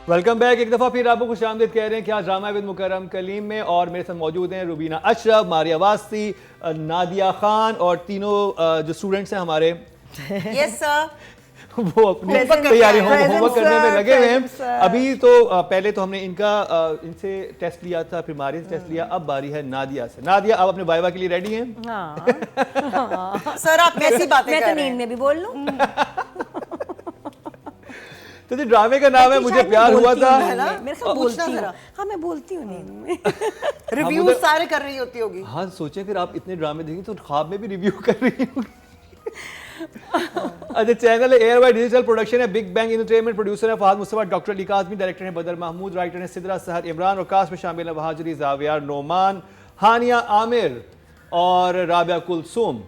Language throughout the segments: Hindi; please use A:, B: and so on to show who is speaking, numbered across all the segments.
A: Welcome back. एक दफ़ा फिर आपको खुशामदीद कह रहे हैं कि आज ड्रामा विद मुकर्रम कलीम में, और मेरे साथ मौजूद हैं रुबीना अशरफ, मारिया वास्ती, नादिया खान, और तीनों जो स्टूडेंट्स हैं हमारे
B: यस सर
A: वो अपनी तैयारी होमवर्क करने में लगे हुए हैं। अभी तो पहले तो हमने इनसे टेस्ट लिया था, फिर मारिया से टेस्ट लिया, अब बारी है नादिया से। नादिया, आप अपने वाइवा के लिए रेडी हैं?
C: हाँ।
B: सर आप कैसी बातें
C: मैं
B: कर
C: तो
B: रहे
C: नींद
B: हैं?
C: में भी बोल लूं।
A: तो जो ड्रामे का नाम है मुझे प्यार हुआ था,
C: मेरे साथ बोलती हूँ। हाँ मैं बोलती हूँ नींद में।
B: रिव्यू सारे कर रही होती होगी।
A: हाँ सोचें फिर आप इतने ड्रामे देखेंगे तो ख्वाब में भी रिव्यू कर रही होंगी। अच्छा, चैनल है एयर वाई डिजिटल प्रोडक्शन है, बिग बैंग एंटरटेनमेंट, प्रोड्यूसर है फहद मुस्तफा, डॉक्टर अली काज़मी, डायरेक्टर है बदर महमूद, राइटर है सिदरा सहर इमरान, और कास्ट में शामिल है बहाजुरी, जावियार, नोमान, हानिया आमिर और Rabia Kulsoom.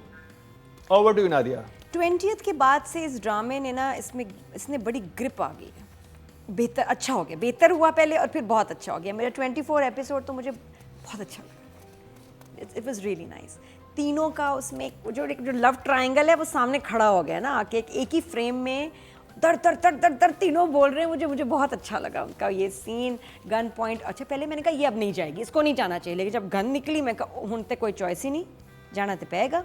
A: Over to you Nadia.
C: 20th के बाद से इस ड्रामे ने ना इसने बड़ी ग्रिप आ गई है। बेहतर अच्छा हो गया, बेहतर हुआ पहले और फिर बहुत अच्छा हो गया। मेरा 24 एपिसोड तो मुझे बहुत अच्छा लगा। It was really nice. तीनों का उसमें जो लव ट्रायंगल है वो सामने खड़ा हो गया ना आके, एक ही फ्रेम में दर दर दर दर दर तीनों बोल रहे हैं। मुझे बहुत अच्छा लगा उनका ये सीन, गन पॉइंट। अच्छा पहले मैंने कहा ये अब नहीं जाएगी, इसको नहीं जाना चाहिए, लेकिन जब गन निकली मैं कहा हूं तो कोई चॉइस ही नहीं, जाना तो पाएगा।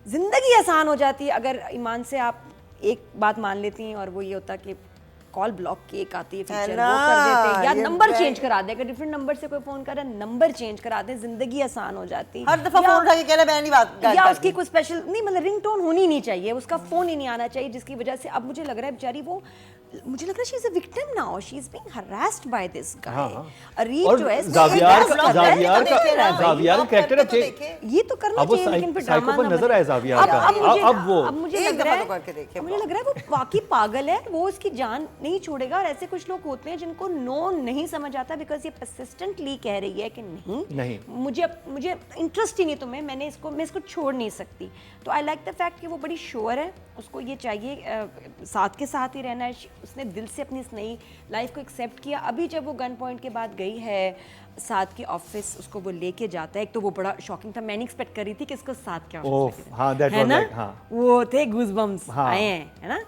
C: ज़िंदगी आसान हो जाती है अगर ईमान से आप एक बात मान लेती हैं, और वो ये होता कि कॉल ब्लॉक की एक आती है फीचर, वो कर देते हैं, या नंबर चेंज करा दें। अगर डिफरेंट नंबर से कोई फोन कर रहा है, नंबर चेंज करा दें, जिंदगी आसान हो जाती है।
B: हर दफा फोन उठा के कह रहा मैं नहीं बात,
C: या उसकी कोई स्पेशल नहीं, मतलब रिंगटोन होनी नहीं चाहिए, उसका फोन ही नहीं आना चाहिए, जिसकी वजह से अब मुझे लग रहा है बेचारी वो, मुझे लग रहा है she is a victim now, she is being harassed by this guy. Areeb जो है
A: जावियार का कैरेक्टर अब
C: ये तो करना चाहिए, लेकिन फिर ड्रामा
A: नजर आया जावियार का।
C: अब मुझे लग रहा है वो वाकई पागल है, वो उसकी जान नहीं छोड़ेगा। और ऐसे कुछ लोग होते हैं जिनको नो नहीं समझ आता, बिकॉज ये परसिस्टेंटली कह रही है कि नहीं मुझे इंटरेस्ट ही नहीं तुम्हें, मैं इसको छोड़ नहीं सकती। तो आई लाइक द फैक्ट कि वो बड़ी श्योर है, उसको ये चाहिए साथ के साथ ही रहना है। उसने दिल से अपनी इस नई लाइफ को एक्सेप्ट किया। अभी जब वो गन पॉइंट के बाद गई है साथ के ऑफिस, उसको वो लेके जाता है, एक तो वो बड़ा शॉकिंग था, मैं नहीं एक्सपेक्ट कर रही थी कि इसको साथ के ऑफिस है ना, वो थे गूज़बम्स आए हैं, है ना,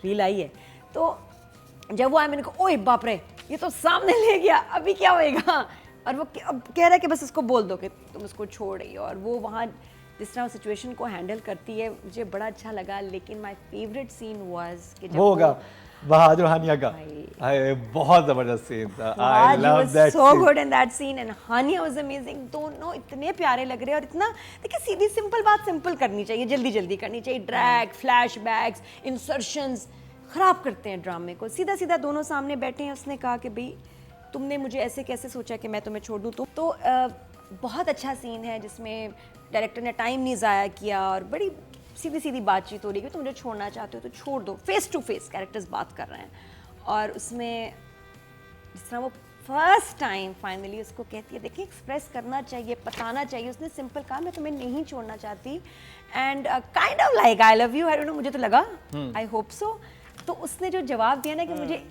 C: फील आई है। तो जब वो आया मैंने कहा ओए बाप रे, ये तो सामने ले गया, अभी क्या होएगा। और वो अब कह रहा है कि बस इसको बोल दो कि तुम उसको छोड़ रही हो, और वो वहाँ जिस तरह सिचुएशन को हैंडल करती है मुझे बड़ा अच्छा लगा। लेकिन माय फेवरेट सीन वाज कि जब
A: होगा बहादुर हानिया का, बहुत जबरदस्त सीन था। I love that,
C: so good in that scene, and Hania was amazing. दोनों इतने प्यारे लग रहे हैं, और इतना देखिए सीधी सिंपल बात सिंपल करनी चाहिए, जल्दी जल्दी करनी चाहिए। ड्रैग, फ्लैशबैक्स, इंसर्शंस खराब करते हैं ड्रामे को। सीधा सीधा दोनों सामने बैठे हैं, उसने कहा कि भाई तुमने मुझे ऐसे कैसे सोचा कि मैं तुम्हें छोड़ दूँ। तुम तो बहुत अच्छा सीन है जिसमें डायरेक्टर ने टाइम नहीं ज़ाया किया, और बड़ी सीधी सीधी बातचीत हो रही है कि तुम मुझे छोड़ना चाहते हो तो छोड़ दो, फेस टू फेस कैरेक्टर्स बात कर रहे हैं। और उसमें जिस तरह वो फर्स्ट टाइम फाइनली उसको कहती है, देखिए एक्सप्रेस करना चाहिए, बताना चाहिए। उसने सिंपल कहा मैं तुम्हें नहीं छोड़ना चाहती, and kind of like I love you, I don't know, मुझे तो लगा, आई होप सो। तो उसने जो जवाब दिया ना कि मुझे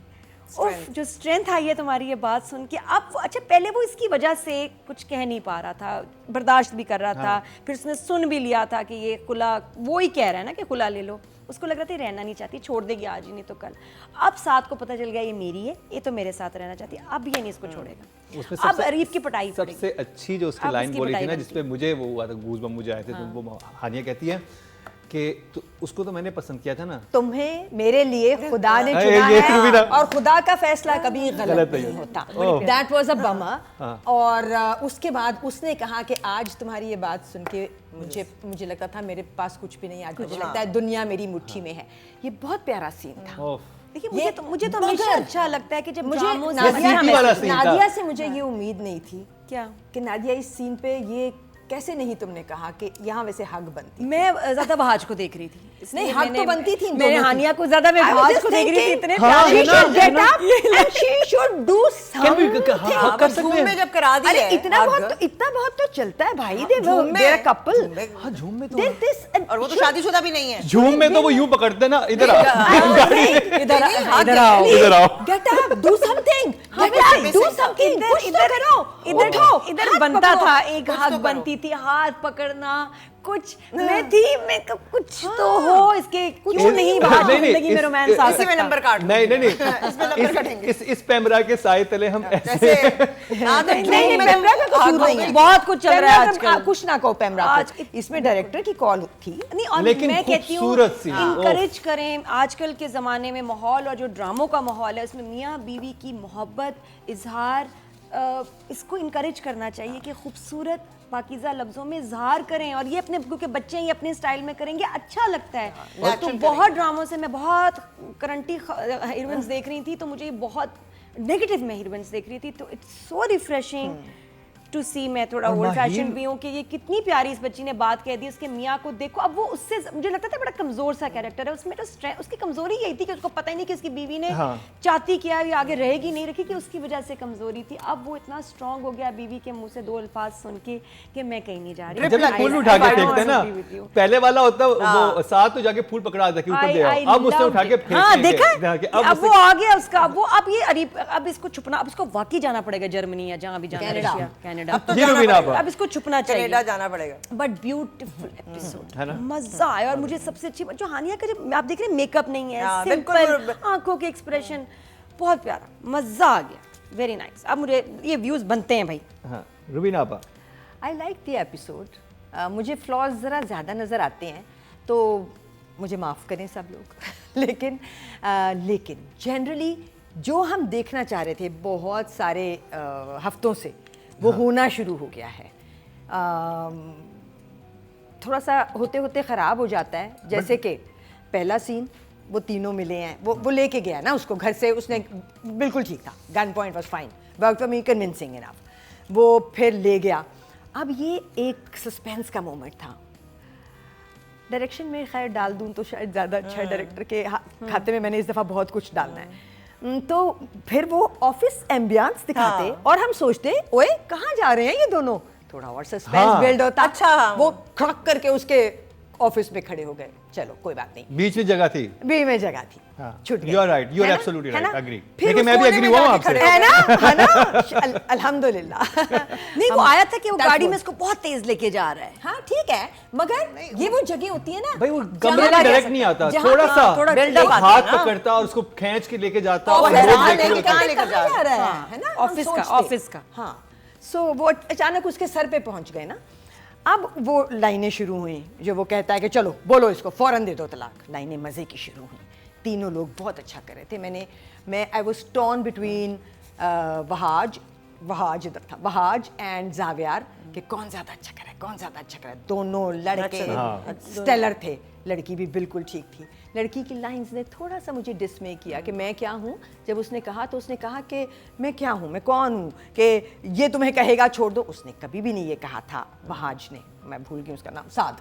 C: उफ, जो स्ट्रेंथ आई है तुम्हारी ये बात सुन के। अब अच्छा पहले वो इसकी वजह से कुछ कह नहीं पा रहा था, बर्दाश्त भी कर रहा था, फिर उसने सुन भी लिया था कि ये खुला, वो ही कह रहा है ना कि खुला ले लो। उसको लग रहा था रहना नहीं चाहती, छोड़ देगी आज ही नहीं तो कल। अब साथ को पता चल गया ये मेरी है, ये तो मेरे साथ रहना चाहती है, अब ये नहीं इसको छोड़ेगा। अब अरीब की पटाई
A: सबसे अच्छी जो उसकी लाइन बोली थी ना, जिसपे मुझे वो हुआ था, गूज़बम्स मुझे आए थे, तो वो हानिया कहती है कि तो उसको तो मैंने पसंद किया था ना,
D: तुम्हें मेरे लिए खुदा ने चुना है, और खुदा का फैसला कभी गलत नहीं होता। That was a bummer. और उसके बाद उसने कहा कि आज तुम्हारी ये बात सुन के मुझे लगता था मेरे पास कुछ भी नहीं, आज मुझे लगता है दुनिया मेरी मुट्ठी में है। ये बहुत प्यारा सीन था।
C: देखिए मुझे तो हमेशा अच्छा लगता है कि जब
D: मुझे नादिया से मुझे ये उम्मीद नहीं थी
C: क्या
D: कि नादिया इस सीन पे ये कैसे नहीं तुमने कहा कि यहाँ वैसे हक बनती।
C: मैं ज्यादा बहाज को देख रही थी,
D: नहीं हक तो बनती थी
C: मेरे हानिया को ज्यादा मैं बहाज को देख रही थी, इतने
B: जब करा दी है।
D: इतना बहुत तो चलता है भाई, दे कपल
A: झूम में तो,
B: और वो तो शादीशुदा भी नहीं है।
A: झूम में तो वो यूं पकड़ते ना, इधर आओ,
C: इधर आओ,
D: get up, do something, do something, कुछ तो करो,
C: इधर बनता था, एक हक बनती थी, हाथ पकड़ना, कुछ मैं थी, मैं कुछ तो हो इसके, क्यों नहीं बाहर जिंदगी में रोमांस आ
B: इसी में
C: सकता।
B: नंबर काट
A: नहीं नहीं
B: इसमें नंबर
A: नहीं
B: कटेंगे।
A: इस पैमरा के साय तले हम ऐसे
C: नहीं, पेमरा का कसूर नहीं है, बहुत कुछ चल रहा है आजकल।
D: कुछ ना कहो पेमरा
C: आज
D: को। इसमें डायरेक्टर की कॉल थी।
C: नहीं, और
A: लेकिन
C: मैं कहती हूँ
A: खूबसूरत सी।
C: इंकरेज करें आजकल के ज़माने में माहौल और जो ड्रामों का माहौल है उसमें मियाँ बीवी की मोहब्बत इजहार, इसको इंकरेज करना चाहिए कि खूबसूरत पाकीज़ा लफ्ज़ों में इजहार करें, और ये अपने, क्योंकि बच्चे ये अपने स्टाइल में करेंगे, अच्छा लगता है। और तो बहुत ड्रामों से मैं बहुत करंटी हीरोइंस देख रही थी, तो मुझे बहुत नेगेटिव में हीरोइंस देख रही थी, तो इट्स सो रिफ्रेशिंग टू सी। मैं थोड़ा
A: और
C: ओल्ड फैशन
A: माहिर-
C: भी हूँ कि ये कितनी प्यारी इस बच्ची ने बात कह दी, उसके मियाँ को देखो। अब वो उससे, मुझे लगता था बड़ा कमजोर सा कैरेक्टर है उसमें, तो उसकी कमजोरी यही थी कि उसको पता ही नहीं कि उसकी बीवी ने
A: हाँ।
C: चाहती क्या है, आगे रहेगी नहीं रखी, कि उसकी वजह से कमजोरी थी। अब वो इतना स्ट्रांग हो गया बीवी के मुंह से दो अल्फाज सुन के कि मैं कहीं नहीं जा रही।
A: जब फूल उठा के फेंकते हैं ना, पहले वाला होता वो साथ तो जाके फूल पकड़ा था कि ऊपर दे आओ, अब उसने उठा के
C: हाँ
A: फेंक
C: देखा,
A: के
C: अब वो आ गया उसका, अब वो अब ये अब इसको छुपना, अब इसको वाकई जाना पड़ेगा जर्मनी या जहाँ भी जाना, रशिया, कनाडा,
B: अब तो
A: ये
B: जाना
A: रुबीना
B: पड़ेगा।
C: अब इसको छुपना चाहिए।
B: कनाडा जाना पड़ेगा।
C: बट ब्यूटीफुल एपिसोड,
A: है ना?
C: मजा आया। और मुझे सबसे अच्छी बात जो हानिया का, जब आप देख रहे हैं मेकअप नहीं है,
B: हाँ,
C: सिंपल
B: बिल्कुल।
C: आंखों के एक्सप्रेशन, बहुत प्यारा, मजा आ गया, वेरी नाइस। अब मुझे ये व्यूज बनते हैं भाई।
A: हाँ, रुबीना आपा
D: आई लाइक द एपिसोड। मुझे फ्लॉज ज़रा ज़्यादा नज़र आते हैं, तो मुझे माफ़ करें सब लोग लेकिन जनरली जो हम देखना चाह रहे थे बहुत सारे हफ्तों से, वो होना शुरू हो गया है। थोड़ा सा होते होते ख़राब हो जाता है। जैसे कि पहला सीन, वो तीनों मिले हैं, वो लेके गया ना उसको घर से, उसने बिल्कुल ठीक था, gun point was fine, work for me convincing enough, वो फिर ले गया। अब ये एक सस्पेंस का मोमेंट था। डायरेक्शन में खैर डाल दूं तो शायद ज़्यादा अच्छा है, डायरेक्टर के खाते में मैंने इस दफ़ा बहुत कुछ डालना है। तो फिर वो ऑफिस एम्बियंस दिखाते और हम सोचते ओए कहाँ जा रहे हैं ये दोनों, थोड़ा और सस्पेंस बिल्ड होता।
B: अच्छा।
D: वो खड़क करके उसके ऑफिस में खड़े हो गए। चलो कोई बात नहीं,
A: बीच में जगह थी,
D: बीच में जगह थी,
A: हाँ,
D: छूट गई।
A: you are right, you are
D: है ना?
A: absolutely
D: है
A: right,
D: ना?
A: agree।
D: फिर
A: लेकिन मैं भी
B: उस
A: agree
B: कोने
A: हुआ
B: में
A: हूँ आपसे।
B: जाके
D: है ना अल्हम्दुलिल्लाह।
C: नहीं, वो आया था कि वो
D: Touch
C: गाड़ी
D: wood।
C: में इसको बहुत तेज लेके जा रहा है।
D: हाँ ठीक है, मगर ये वो जगह होती है ना
A: भाई वो
D: जहाँ
A: कमरे में
D: लगा
A: डायरेक्ट
D: सकता
A: नहीं
D: है।
A: आता,
D: जहाँ-
A: थोड़ा सा
D: हाँ, थोड़ा
B: build up
A: एक
B: आता
A: हाथ
B: है ना।
A: पकड़ता और उसको खींच के लेके जाता
B: और
A: और
B: हैरान
A: लोग देख
B: है
A: रहे
B: कि
A: होते हैं।
B: कहाँ लेकर जा
D: कहाँ
B: रहा
D: है, है ना?
C: ऑफिस
D: हम
C: का,
D: सोचते।
C: ऑफिस का।
D: हाँ, सो वो अचानक उसके सर पे पहुंच गए ना। अब वो लाइनें शुरू हुई जो वो कहता है कि चलो बोलो इसको फौरन दे दो तलाक। लाइनें मजे की शुरू हुई, तीनों लोग बहुत अच्छा कर रहे थे। मैं I was torn between Wahaj इधर था, वहाज एंड जावियार कि कौन ज्यादा अच्छा कर रहा है, कौन ज्यादा अच्छा कर रहा है। दोनों लड़के
A: हाँ।
D: स्टेलर थे, लड़की भी बिल्कुल ठीक थी। लड़की की लाइंस ने थोड़ा सा मुझे डिसमे किया कि मैं क्या हूँ। जब उसने कहा तो उसने कहा कि मैं क्या हूँ, मैं कौन हूँ कि ये तुम्हें कहेगा छोड़ दो। उसने कभी भी नहीं ये कहा था, वहाज ने, मैं भूल गई उसका नाम, साद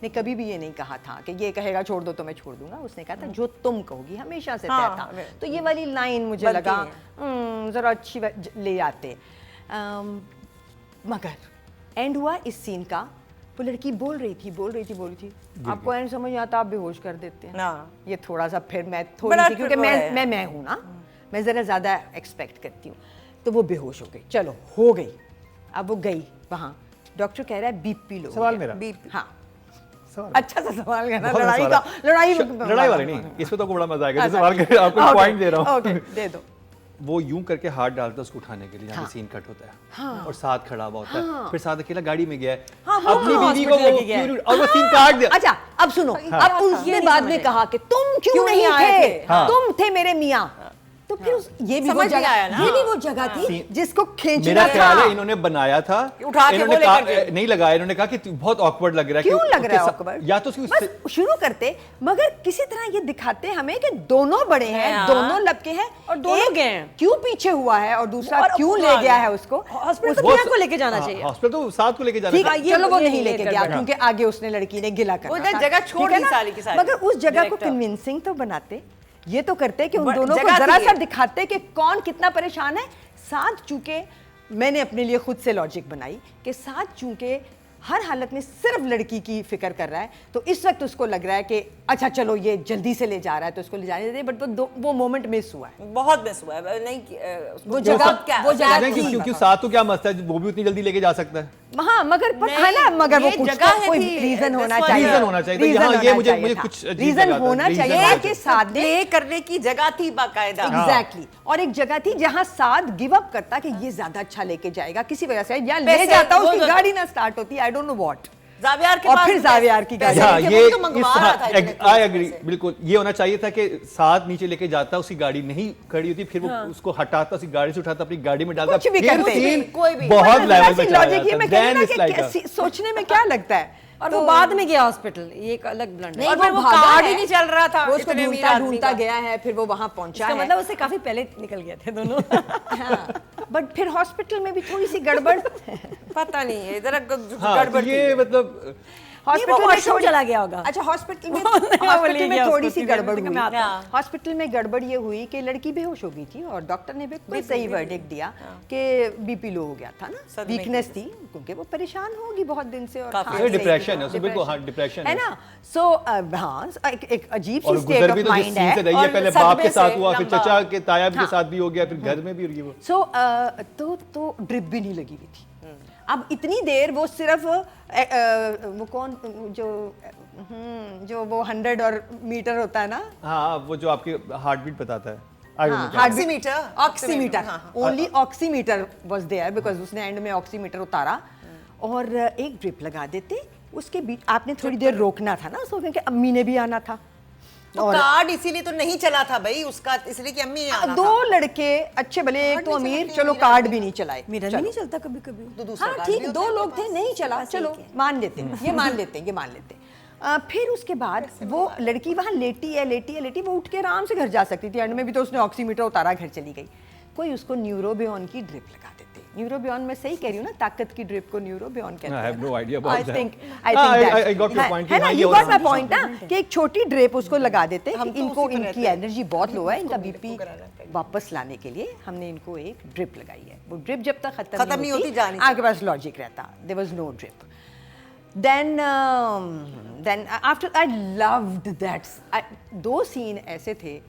D: ने कभी भी ये नहीं कहा था कि ये कहेगा छोड़ दो तो मैं छोड़ दूंगा। उसने कहा था जो तुम कहोगी, हमेशा से तय था। तो ये वाली लाइन मुझे
B: बनती
D: लगा ज़रा अच्छी ले आते। मगर एंड हुआ इस सीन का, वो लड़की बोल रही थी आपको एंड समझ नहीं आता, आप बेहोश कर देते हैं।
B: हाँ।
D: ये थोड़ा सा फिर मैं थोड़ी
B: बड़ा
D: सी, क्योंकि
B: वो है।
D: मैं हूँ ना, मैं ज़रा ज़्यादा एक्सपेक्ट करती हूँ। तो वो बेहोश हो गई, चलो हो गई। अब वो गई वहाँ, डॉक्टर कह रहा है बीपी लो।
A: सवाल मेरा।
D: हाँ,
A: सवाल।
D: अच्छा सा सवाल करना,
A: बहुत
D: लड़ाई
A: सवाल
D: का
A: है।
D: लड़ाई
A: वाले नहीं, इसमें तो बड़ा मजा आएगा। जैसे सवाल करके आपको पॉइंट दे रहा हूँ।
D: ओके, दे दो।
A: वो यूं करके हाथ डालता है उसको उठाने के लिए जहाँ पे सीन कट होता है, और साथ खड़ा हुआ होता है, फिर साथ अकेला गाड़ी में गया है, अपनी बीवी को
C: hospital
A: वो
C: लेके गया है।
A: क्यों- और वो सीन काट दिया।
D: अच्छा अब सुनो, अब उसने
C: नहीं
D: बाद
C: समझ
D: में
C: आई।
D: कहा कि तुम क्यों
B: क्यों
D: नहीं
B: नहीं
D: आए
B: आए
D: थे,
B: थे?
A: हाँ।
D: तुम थे मेरे मियाँ। तो फिर ये भी वो
B: समझ नहीं आया
D: जगह,
B: ना।
D: ये भी वो जगह थी
A: सीन-
D: जिसको खींचना
A: मेरा
D: था।
A: ख्याल है इन्होंने बनाया था,
B: उठा के
A: इन्होंने
B: वो
A: कहा
B: लेकर गए।
A: नहीं लगाया, इन्होंने कहा कि बहुत ऑकवर्ड लग रहा है।
D: क्यों
A: कि
D: लग रहा है
A: उसके
D: awkward?
A: या तो उसकी
D: बस शुरू करते, मगर किसी तरह ये दिखाते हमें कि दोनों बड़े हैं,
B: हाँ।
D: दोनों लपके हैं,
C: और दोनों
D: एक
C: गए हैं।
D: क्यों पीछे हुआ है और दूसरा
C: और
D: क्यों
C: वो
D: ले
C: आ
D: गया
C: गया।
D: है उसको।
C: हॉस्पिटल तो
A: वो-
C: मियाँ को लेके जाना
A: हाँ,
C: चाहिए।
A: हॉस्पिटल तो साथ को लेके जाना
D: ठीक
A: चाहिए।
D: है, चलो वो
C: ये
D: नहीं लेके
C: गड़बड़
D: गया
C: है।
D: क्योंकि आगे उसने लड़की ने गिला करना
B: उधर
D: था।
B: जगह छोड़
D: ठीक है
B: दी
D: ना?
B: सारी की सारी।
D: मगर उस जगह को
B: डायरेक्टर।
D: कन्विंसिंग तो बनाते, ये तो करते कि उन
B: बट
D: दोनों को
B: जगह
D: जरा
B: थी
D: सा
B: ये।
D: दिखाते कि कौन कितना परेशान है। साथ चूंकि मैंने अपने लिए खुद से लॉजिक बनाई कि साथ चूंकि हर हालत में सिर्फ लड़की की फिक्र कर रहा है, तो इस वक्त उसको लग रहा है कि अच्छा चलो ये जल्दी से ले जा रहा है तो उसको ले जाने देते, बट वो मोमेंट मिस हुआ है।
B: बहुत मिस हुआ है, नहीं
D: वो जगह- वो जगह
A: नहीं,
D: थी।
A: क्योंकि साथ तो क्या मसला है, वो भी उतनी जल्दी लेके जा सकता है।
D: हाँ मगर है ना, मगर वो
B: ये
D: कुछ
B: जगह
D: तो कोई
B: थी,
D: रीजन होना
B: this was-
D: चाहिए,
A: रीजन होना चाहिए। तो
D: रीजन
A: यहाँ
D: होना
A: ये मुझे
D: चाहिए था।
A: कुछ अजीब
D: रीजन
A: लगा था,
D: होना
A: रीजन
D: चाहिए
A: होना
D: कि साथ ने
B: प्ले करने की जगह थी बाकायदा।
D: एग्जैक्टली और एक जगह थी जहां साथ गिव अप करता कि ये ज्यादा अच्छा लेके जाएगा किसी वजह से, या ले
B: पैसे,
D: जाता
B: वो
D: उसकी
B: तो-
D: गाड़ी ना स्टार्ट होती, I don't know what.
B: Zaviyar के
D: और
B: पास
D: फिर
B: भी
D: जावियार की
B: पैसे
D: गाड़ी।
A: हाँ,
B: नहीं थे,
A: ये
B: वो तो मंगवा रहा था इतने
A: आई
B: पैसे।
A: एग्री, बिल्कुल ये होना चाहिए था कि साथ नीचे लेके जाता, उसकी गाड़ी नहीं खड़ी होती, फिर वो उसको हटाता, उसकी गाड़ी से उठाता, अपनी गाड़ी में डालता,
D: कुछ भी
A: फिर
D: करते,
A: सीन
B: कोई भी।
A: बहुत लेवल पे चला
D: लॉजिक ये
A: जाता।
D: मैं कह रही
A: Then
D: हूं
A: it's
D: ना
A: like
D: कि
A: a-
D: सोचने में क्या लगता है।
C: और वो बाद में गया हॉस्पिटल, ये एक अलग ब्लंडर।
B: नहीं,
D: और
B: फिर वो
D: भागा
B: कार्ड
D: है,
B: ही नहीं चल रहा था,
D: वो उसको
B: इतने अमीर
D: ढूंढता
B: आदमी
D: ढूंढता
B: का।
D: गया है, फिर वो वहां पहुंचा
C: इसका
D: है।
C: मतलब उससे काफी पहले निकल गए थे दोनों।
D: बट फिर हॉस्पिटल में भी थोड़ी सी गड़बड़
B: पता नहीं है इधर
A: हाँ,
B: गड़बड़
A: ये
B: थी।
A: मतलब
C: वो washroom चला गया होगा।
D: अच्छा हॉस्पिटल में
C: वो ले
D: हॉस्पिटल में
C: गया
D: थोड़ी
C: उसको,
D: सी
C: फिर
D: गड़बड़
C: मैं
D: हुई।
C: आता
B: हूँ।
D: हॉस्पिटल में गड़बड़ ये हुई कि लड़की बेहोश हो गई थी और डॉक्टर ने बिल्कुल सही वर्डिक्ट दिया कि बीपी लो हो गया था ना,
B: सदमे की
D: वीकनेस थी क्योंकि वो परेशान होगी बहुत दिन से और
B: काफी।
D: खांसी
A: ये
D: थी,
A: डिप्रेशन है, उसको बिल्कुल हाँ डिप्रेशन
D: है ना। सो हाँ एक अजीब
A: और
D: सी स्टेट
A: गुजर भी
D: ऑफ
A: तो जिस
D: माइंड
A: सीन से
D: है।
A: रही है,
B: और
A: पहले बाप के
B: सदमे
A: साथ
B: से
A: हुआ, फिर
B: लंबा।
A: चचा के तायाब के
D: हाँ।
A: साथ भी हो गया, फिर घर में भी हो गई वो।
D: सो तो ड्रिप भी नहीं लगी हुई थी। अब इतनी देर वो सिर्फ वो कौन जो वो 100 और मीटर होता है ना,
A: हाँ, वो जो आपकी हार्ट बीट बताता है। I don't know क्या।
B: ऑक्सीमीटर,
D: ऑक्सीमीटर,
B: हाँ,
D: only oximeter was there because उसने एंड में ऑक्सीमीटर उतारा और एक ड्रिप लगा देते, उसके बीच आपने थोड़ी देर रोकना था ना उसको, क्योंकि अम्मी ने भी आना था।
B: तो कार्ड इसीलिए तो नहीं चला था भाई उसका, इसलिए कि अम्मी ने आना था।
D: दो लड़के अच्छे भले, एक तो अमीर, चलो कार्ड भी नहीं चलाए,
C: मेरा भी नहीं चलता कभी कभी।
B: तो दूसरा
D: हाँ
B: कार्ड भी
D: ठीक,
B: होता
D: दो
B: है
D: लोग
B: उनके
D: थे,
B: पास।
D: नहीं चला, चलो मान लेते हैं, ये मान लेते हैं, ये मान लेते हैं। फिर उसके बाद वो लड़की वहाँ लेटी वो उठ के आराम से घर जा सकती थी, एंड में भी तो उसने ऑक्सीमीटर उतारा, घर चली गई। कोई उसको न्यूरोबियन की ड्रिप लगा देते। न्यूरोबियन मैं सही कह रही हूँ ना, ताकत की ड्रिप को न्यूरोबियन कहते हैं।
A: I have no idea about
D: I
A: that.
D: think
A: I got your point कि
D: है ना,
A: हाँ, ये
D: you
A: हो
D: got
A: रहा
D: my point ना, कि एक छोटी ड्रिप उसको लगा देते।
B: हम तो
D: इनको
B: उसी पे
D: इनकी
B: रहते हैं।
D: एनर्जी बहुत लो है, इनका
B: इसको
D: बीपी
B: कराना चाहिए।
D: वापस लाने के लिए हमने इनको एक ड्रिप लगाई है। वो ड्रिप जब तक
B: खत्म नहीं होती, जा नहीं
D: आपके पास लॉजिक रहता, there was no drip. then after I loved that, दो सीन ऐसे थे,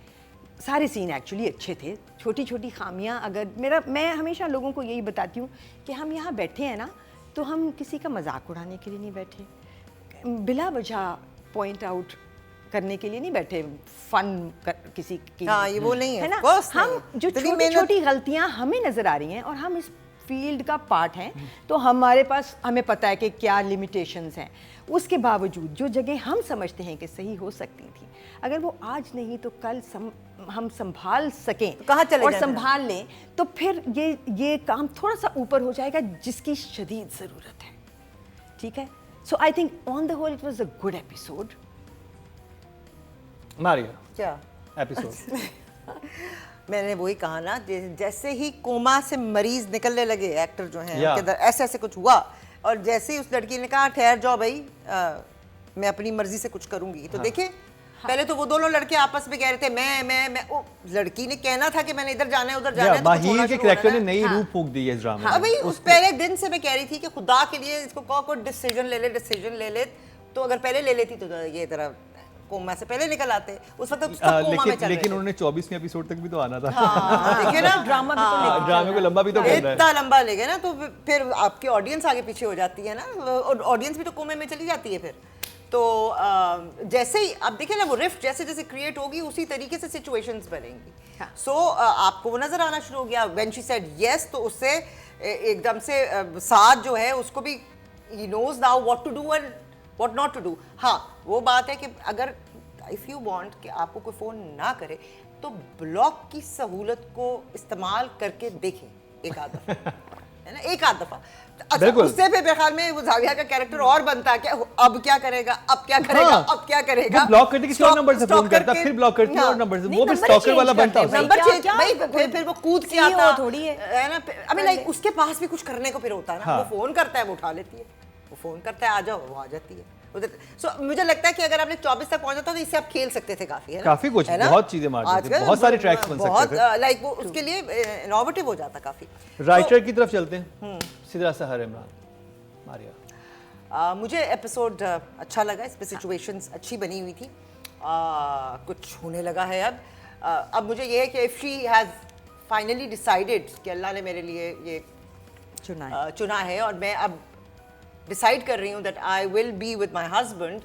D: सारे सीन एक्चुअली अच्छे थे, छोटी छोटी खामियां, अगर मैं हमेशा लोगों को यही बताती हूँ कि हम यहाँ बैठे हैं ना, तो हम किसी का मजाक उड़ाने के लिए नहीं बैठे, बिला वजह पॉइंट आउट करने के लिए नहीं बैठे, किसी की,
B: हाँ, ये वो नहीं है,
D: है ना।
B: of course
D: हम
B: नहीं।
D: जो
B: इतनी
D: छोटी
B: मेहनत-
D: छोटी गलतियां हमें नजर आ रही हैं और हम इस फील्ड का पार्ट हैं, तो हमारे पास, हमें पता है कि क्या लिमिटेशंस हैं, उसके बावजूद जो जगह हम समझते हैं कि सही हो सकती थी, अगर वो आज नहीं तो कल हम संभाल सकें
B: तो कहाँ चले
D: और
B: जाना?
D: संभाल लें, तो फिर ये काम थोड़ा सा ऊपर हो जाएगा, जिसकी शदीद ज़रूरत है। ठीक है, so I think on the whole it was a good episode.
A: Maria
B: क्या
A: एपिसोड
B: मैंने वही कहा ना, जैसे ही कोमा से मरीज निकलने लगे एक्टर जो हैं,
A: Yeah.
B: उनके अंदर ऐसे ऐसे कुछ हुआ, और जैसे ही उस लड़की ने कहा ठहर जाओ भाई, मैं अपनी मर्जी से कुछ करूंगी, तो देखिए पहले तो वो दोनों लड़के आपस में कह रहे थे मैं ओ, लड़की ने कहना था कि मैंने इधर जाना है उधर जाना है, तो कुछ
A: माहिर
B: होना
A: के
B: शुरू हो रहा
A: कैरेक्टर
B: है
A: ने
B: ना।
A: नई रूप फूंक दी है इस ड्रामे
B: हाँ
A: में।
B: भाई, उस पहले दिन से मैं कह रही थी कि खुदा के लिए इसको कहो कोई डिसीजन ले ले, तो अगर पहले ले लेती तो ये तरह कोमा से पहले निकल आते, उस वक्त उसका कोमा में चल रहे
A: लेकिन
B: थे।
A: उन्होंने 24वें एपिसोड तक भी तो आना था।
B: हाँ, देखिए ना,
C: ड्रामा भी तो
B: हाँ,
A: ड्रामे को लंबा भी तो करना है।
B: इतना लंबा ले गए ना, तो फिर आपकी ऑडियंस आगे पीछे हो जाती है ना, और ऑडियंस भी तो कोमे में चली जाती है फिर। तो जैसे ही आप देखिए ना, वो रिफ्ट जैसे जैसे क्रिएट होगी, उसी तरीके से सिचुएशंस बनेंगी। सो आपको वो नजर आना शुरू हो गया, व्हेन शी सेड यस, तो उससे एकदम से साथ जो है उसको भी he knows now what to do and what not to do. हाँ, वो बात है कि अगर इफ यू वांट कि आपको कोई फोन ना करे, तो ब्लॉक की सहूलत को इस्तेमाल करके देखें एक आध दफा, है ना, एक आध दफा। अच्छा,
A: बिल्कुल।
B: उससे फिर मेरे ख्याल में वो जाविया का कैरेक्टर और बनता है कि अब क्या करेगा, अब क्या करेगा,
A: हाँ।
B: अब क्या करेगा।
A: वो ब्लॉक करते किसी और
B: Stop-
A: नंबर से
B: stop
A: फोन करता,
B: करके-
A: फिर ब्लॉक करती है और
B: हाँ।
A: नंबर से,
C: नहीं,
A: वो भी
C: नंबर
A: स्टॉकर
C: change
A: वाला
C: करते
A: बनता
C: हैं
A: उसमें।
C: भाई।
B: नंबर
C: क्या-
B: चेंज
C: क्या
B: भाई, फिर वो कूद के
C: CEO
B: आता
C: थोड़ी है।
B: ना, अभी लाइक उसके पास भी कुछ करने को फिर होता है ना,
A: हाँ।
B: वो फोन करता है, वो उठा लेती है, वो फोन करता है आ जाओ, वो आ जाती है उधर। सो मुझे लगता है कि अगर आपने 24 तक पहुंचा था तो इससे आप खेल सकते थे काफी, है ना?
A: काफी कुछ,
B: है ना?
A: बहुत चीजें मार सकते थे,
B: आजकल
A: बहुत सारे ट्रैक्स बन सकते
B: बहुत
A: थे।
B: लाइक वो उसके लिए इनोवेटिव हो जाता काफी।
A: राइटर की तरफ चलते हैं, सिद्रा सहर इमरान, मारिया।
B: मुझे एपिसोड अच्छा लगा, इस पे सिचुएशंस अच्छी बनी हुई थी, कुछ होने लगा है अब मुझे ये है कि if she has finally decided कि अल्लाह ने मेरे लिए ये
D: चुना है।
B: चुना है और मैं अब डिसाइड कर रही हूँ that I will be with my husband,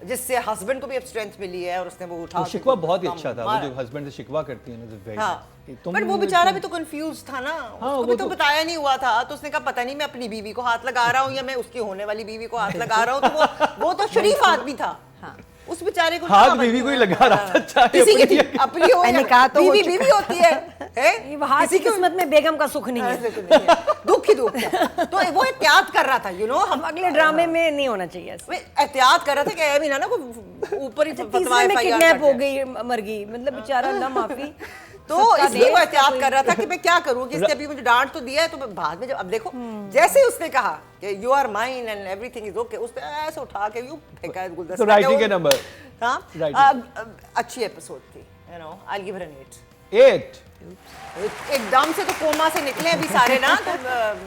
B: जिससे हस्बैंड को भी अब स्ट्रेंथ मिली है और उसने वो उठा
A: वो शिकवा बहुत ही अच्छा था, वो जो हस्बैंड से शिकवा करती है ना, वेरी
B: हाँ, बट वो बेचारा भी तो कंफ्यूज था ना, उसको भी तो बताया नहीं हुआ था, तो उसने कहा पता नहीं मैं अपनी बीवी को हाथ लगा रहा हूँ या मैं उसकी होने वाली बीवी को हाथ लगा रहा हूँ, तो वो तो शरीफ आदमी था, उस बेचारे को
A: हाथ बीवी को ही लगा रहा था, चाहे
B: किसी की अपनी हो
D: मैंने कहा तो
B: बीवी बीवी होती है,
C: किसी किस्मत में बेगम का सुख नहीं है,
B: दुख ही दुख है। तो वो एहतियात कर रहा था, यू नो, हम
C: अगले ड्रामे में नहीं होना चाहिए ऐसा।
B: एहतियात कर रहा था कि अभी ना कोई ऊपर ही
C: तीसरे में किडनैप हो गई, मर गई, मतलब बेचारा, अल्लाह माफी।
B: तो इसलिए वो एहतियात कर रहा था कि मैं क्या करूं, कि इसने अभी मुझे डांट तो दिया है, तो मैं बाद में जब अब देखो जैसे ही उसने कहा कि you are mine and everything is okay, उसने ऐसे उठा के यूं फेंका है गुलदस्ता।
A: तो राइटिंग के नंबर,
B: हाँ, अच्छी एपिसोड थी, you know, I give her an 8। एकदम से तो कोमा से निकले अभी सारे ना, तो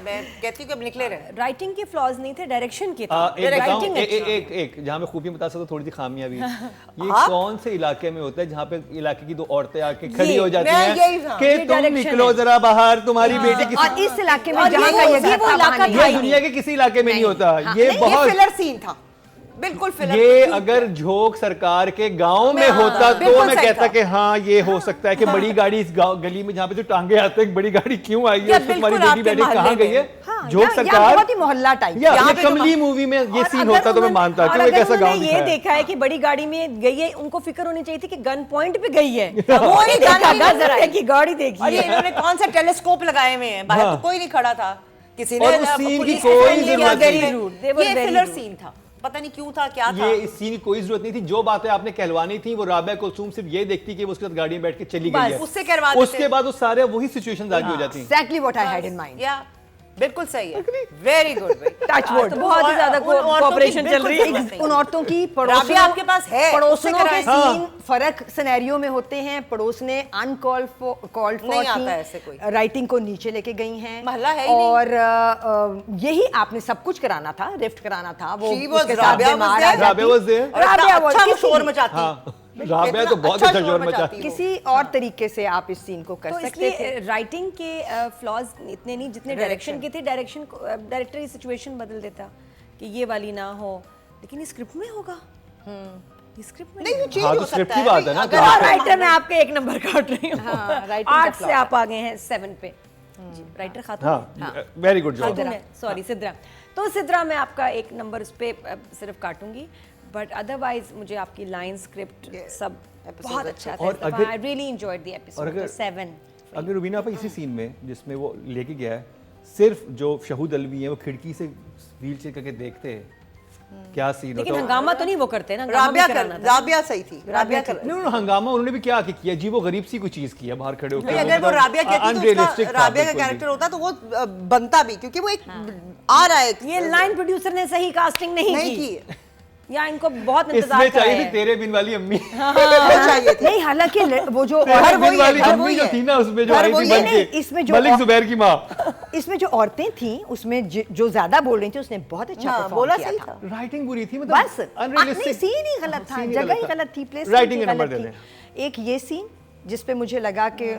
B: मैं कहती हूँ कि अब निकले रहे।
C: राइटिंग के फ्लॉज नहीं थे, डायरेक्शन के
A: एक
C: राइटिंग
A: एक जहाँ मैं खूबी बता सकता हूँ, थोड़ी सी खामियां भी, ये कौन से इलाके में होता है जहाँ पे इलाके की दो औरतें आके खड़ी हो जाती हैं कि तुम निकलो जरा बाहर, तुम्हारी बेटी
D: और इस इलाके में जहाँ का ये इलाका
A: ये दुनिया के किसी इलाके में नहीं होता, ये बहुत
B: फिलर सीन था, बिल्कुल फिलर।
A: ये अगर झोंक सरकार के गांव में होता तो मैं कहता कि हाँ ये हो सकता है कि बड़ी गाड़ी इस गली में जहाँ पे जो टांगे आते हैं, बड़ी गाड़ी क्यों आई है, उसमें तुम्हारी बेटी बैठी कहाँ गई है, झोंक सरकार
D: बहुत ही मोहल्ला टाइप।
A: ये कमली मूवी में ये सीन होता तो मैं मानता कि वो एक ऐसा गांव
C: ये देखा है कि बड़ी गाड़ी में गई है, उनको फिक्र होनी चाहिए थी कि गन पॉइंट पे गई है, वो नहीं देखा जरा कि गाड़ी देखी
B: और ये इन्होंने कौन सा टेलीस्कोप लगाए हुए हैं, बाहर तो कोई नहीं खड़ा था, किसी ने
A: और उस सीन की कोई जरूरत नहीं,
B: ये फिलर सीन था, पता नहीं क्यों था, क्या था।
A: ये इस सीन की कोई जरूरत नहीं थी, जो बातें आपने कहलवानी थी वो राबिया कुलसूम सिर्फ ये देखती कि वो उसके साथ गाड़ी में बैठ के चली गई है,
B: उससे करवा देते।
A: उसके बाद वो सारे वही सिचुएशंस आगे हो जाती हैं।
D: Exactly what I had in mind.
B: या बिल्कुल सही है, वेरी गुड,
D: टच वुड।
C: बहुत ही ज्यादा कोऑपरेशन चल रही है
D: उन औरतों की,
B: राबिया आपके पास है,
D: पड़ोसों के
B: कराएं।
D: सीन फर्क सिनेरियो में होते हैं, पड़ोस ने अनकॉल्ड फॉर
B: नहीं आता ऐसे कोई।
D: राइटिंग को नीचे लेके गई हैं,
B: महल्ला है ही नहीं।
D: और यही आपने सब कुछ कराना था, रिफ्ट कराना था, वो
B: She was
D: उसके साथ
B: राबिया
D: बीमार
B: was
D: आ
B: there।
D: जाती।
A: Rabia was there।
B: और
D: राबिया
B: अच्छा
D: was-
B: वो
D: किसी
B: शोर
D: भी-
B: मचाती,
A: राबिया तो बहुत अच्छा जोर मचाती है।
D: किसी और तरीके से आप इस सीन को कर
C: तो
D: सकते थे।
C: इसलिए राइटिंग के फ्लॉज इतने नहीं जितने डायरेक्शन के थे, डायरेक्शन डायरेक्टर सिचुएशन बदल देता कि ये वाली ना हो, लेकिन ये स्क्रिप्ट में होगा, ये स्क्रिप्ट में
B: नहीं, वो चेंज
A: हाँ,
B: हो
A: तो
B: सकता
A: स्क्रिप्ट
B: है।
A: की बात है ना,
B: अगर
A: तो
B: आप-
C: राइटर में आपके एक नंबर काट रही हूँ,
D: हाँ, writing का
C: 8 से
D: flaw
C: आप आ गए हैं 7 पे। जी, राइटर खातून
A: हाँ, very good job.
C: Sorry Sidra, तो सिद्रा मैं आपका एक नंबर उस पे सिर्फ काटूंगी, बट अदरवाइज मुझे आपकी लाइन स्क्रिप्ट सब बहुत अच्छा था।
A: और अगर-
C: आई रियली एंजॉयड द
A: और
C: एपिसोड,
A: अगर-
C: 7।
A: अगर रुबीना आप इसी सीन में जिसमें वो लेके गया है, सिर्फ जो शहूद अलवी है वो खिड़की से व्हील चेक करके देखते हैं, क्या सीन
C: लेकिन
A: होता है।
C: हंगामा तो नहीं वो करते ना, हंगामा भी कराना था।
B: राबिया सही थी, राबिया कर
A: नहीं, हंगामा उन्होंने भी क्या किया जी, वो गरीब सी कोई चीज की है बाहर खड़े होकर,
B: अगर वो राबिया कहती तो
A: unrealistic
B: उसका
A: था
B: राबिया का
A: बिल्कुल भी।
B: कैरेक्टर होता तो वो बनता भी, क्योंकि वो एक आ रहा है,
C: ये लाइन प्रोड्यूसर ने सही कास्टिंग नहीं की, या इनको बहुत इंतजार
A: इसमें
C: कर रहे
A: चाहिए थी
C: हैं।
A: तेरे बिन वाली अम्मी,
B: चाहिए थी।
D: नहीं, हालांकि वो जो
A: तेरे
B: हर
A: बिन
B: वही है,
A: वाली
B: हर
A: अम्मी
B: वही
A: जो
B: है।
A: थी ना उसमें जो
B: हर
A: आई थी
B: वही
A: बन
B: है,
A: के,
D: इसमें जो
A: मलिक जुबैर की माँ,
D: इसमें जो औरतें थी उसमें जो ज्यादा बोल रही थी उसने बहुत अच्छा
B: हाँ,
D: परफॉर्म
B: बोला
D: किया
B: सही
D: था।
B: था।
A: राइटिंग बुरी थी, मतलब
D: बस
A: unrealistic।
D: नहीं, सीन ही गलत था,
A: सीन ही
D: जगह ही
A: था।
D: गलत थी, प्लेस
A: राइटिंग के
D: गलत
A: नंबर दे
D: थी।
A: दें।
D: एक ये सीन जिस पे मुझे लगा कि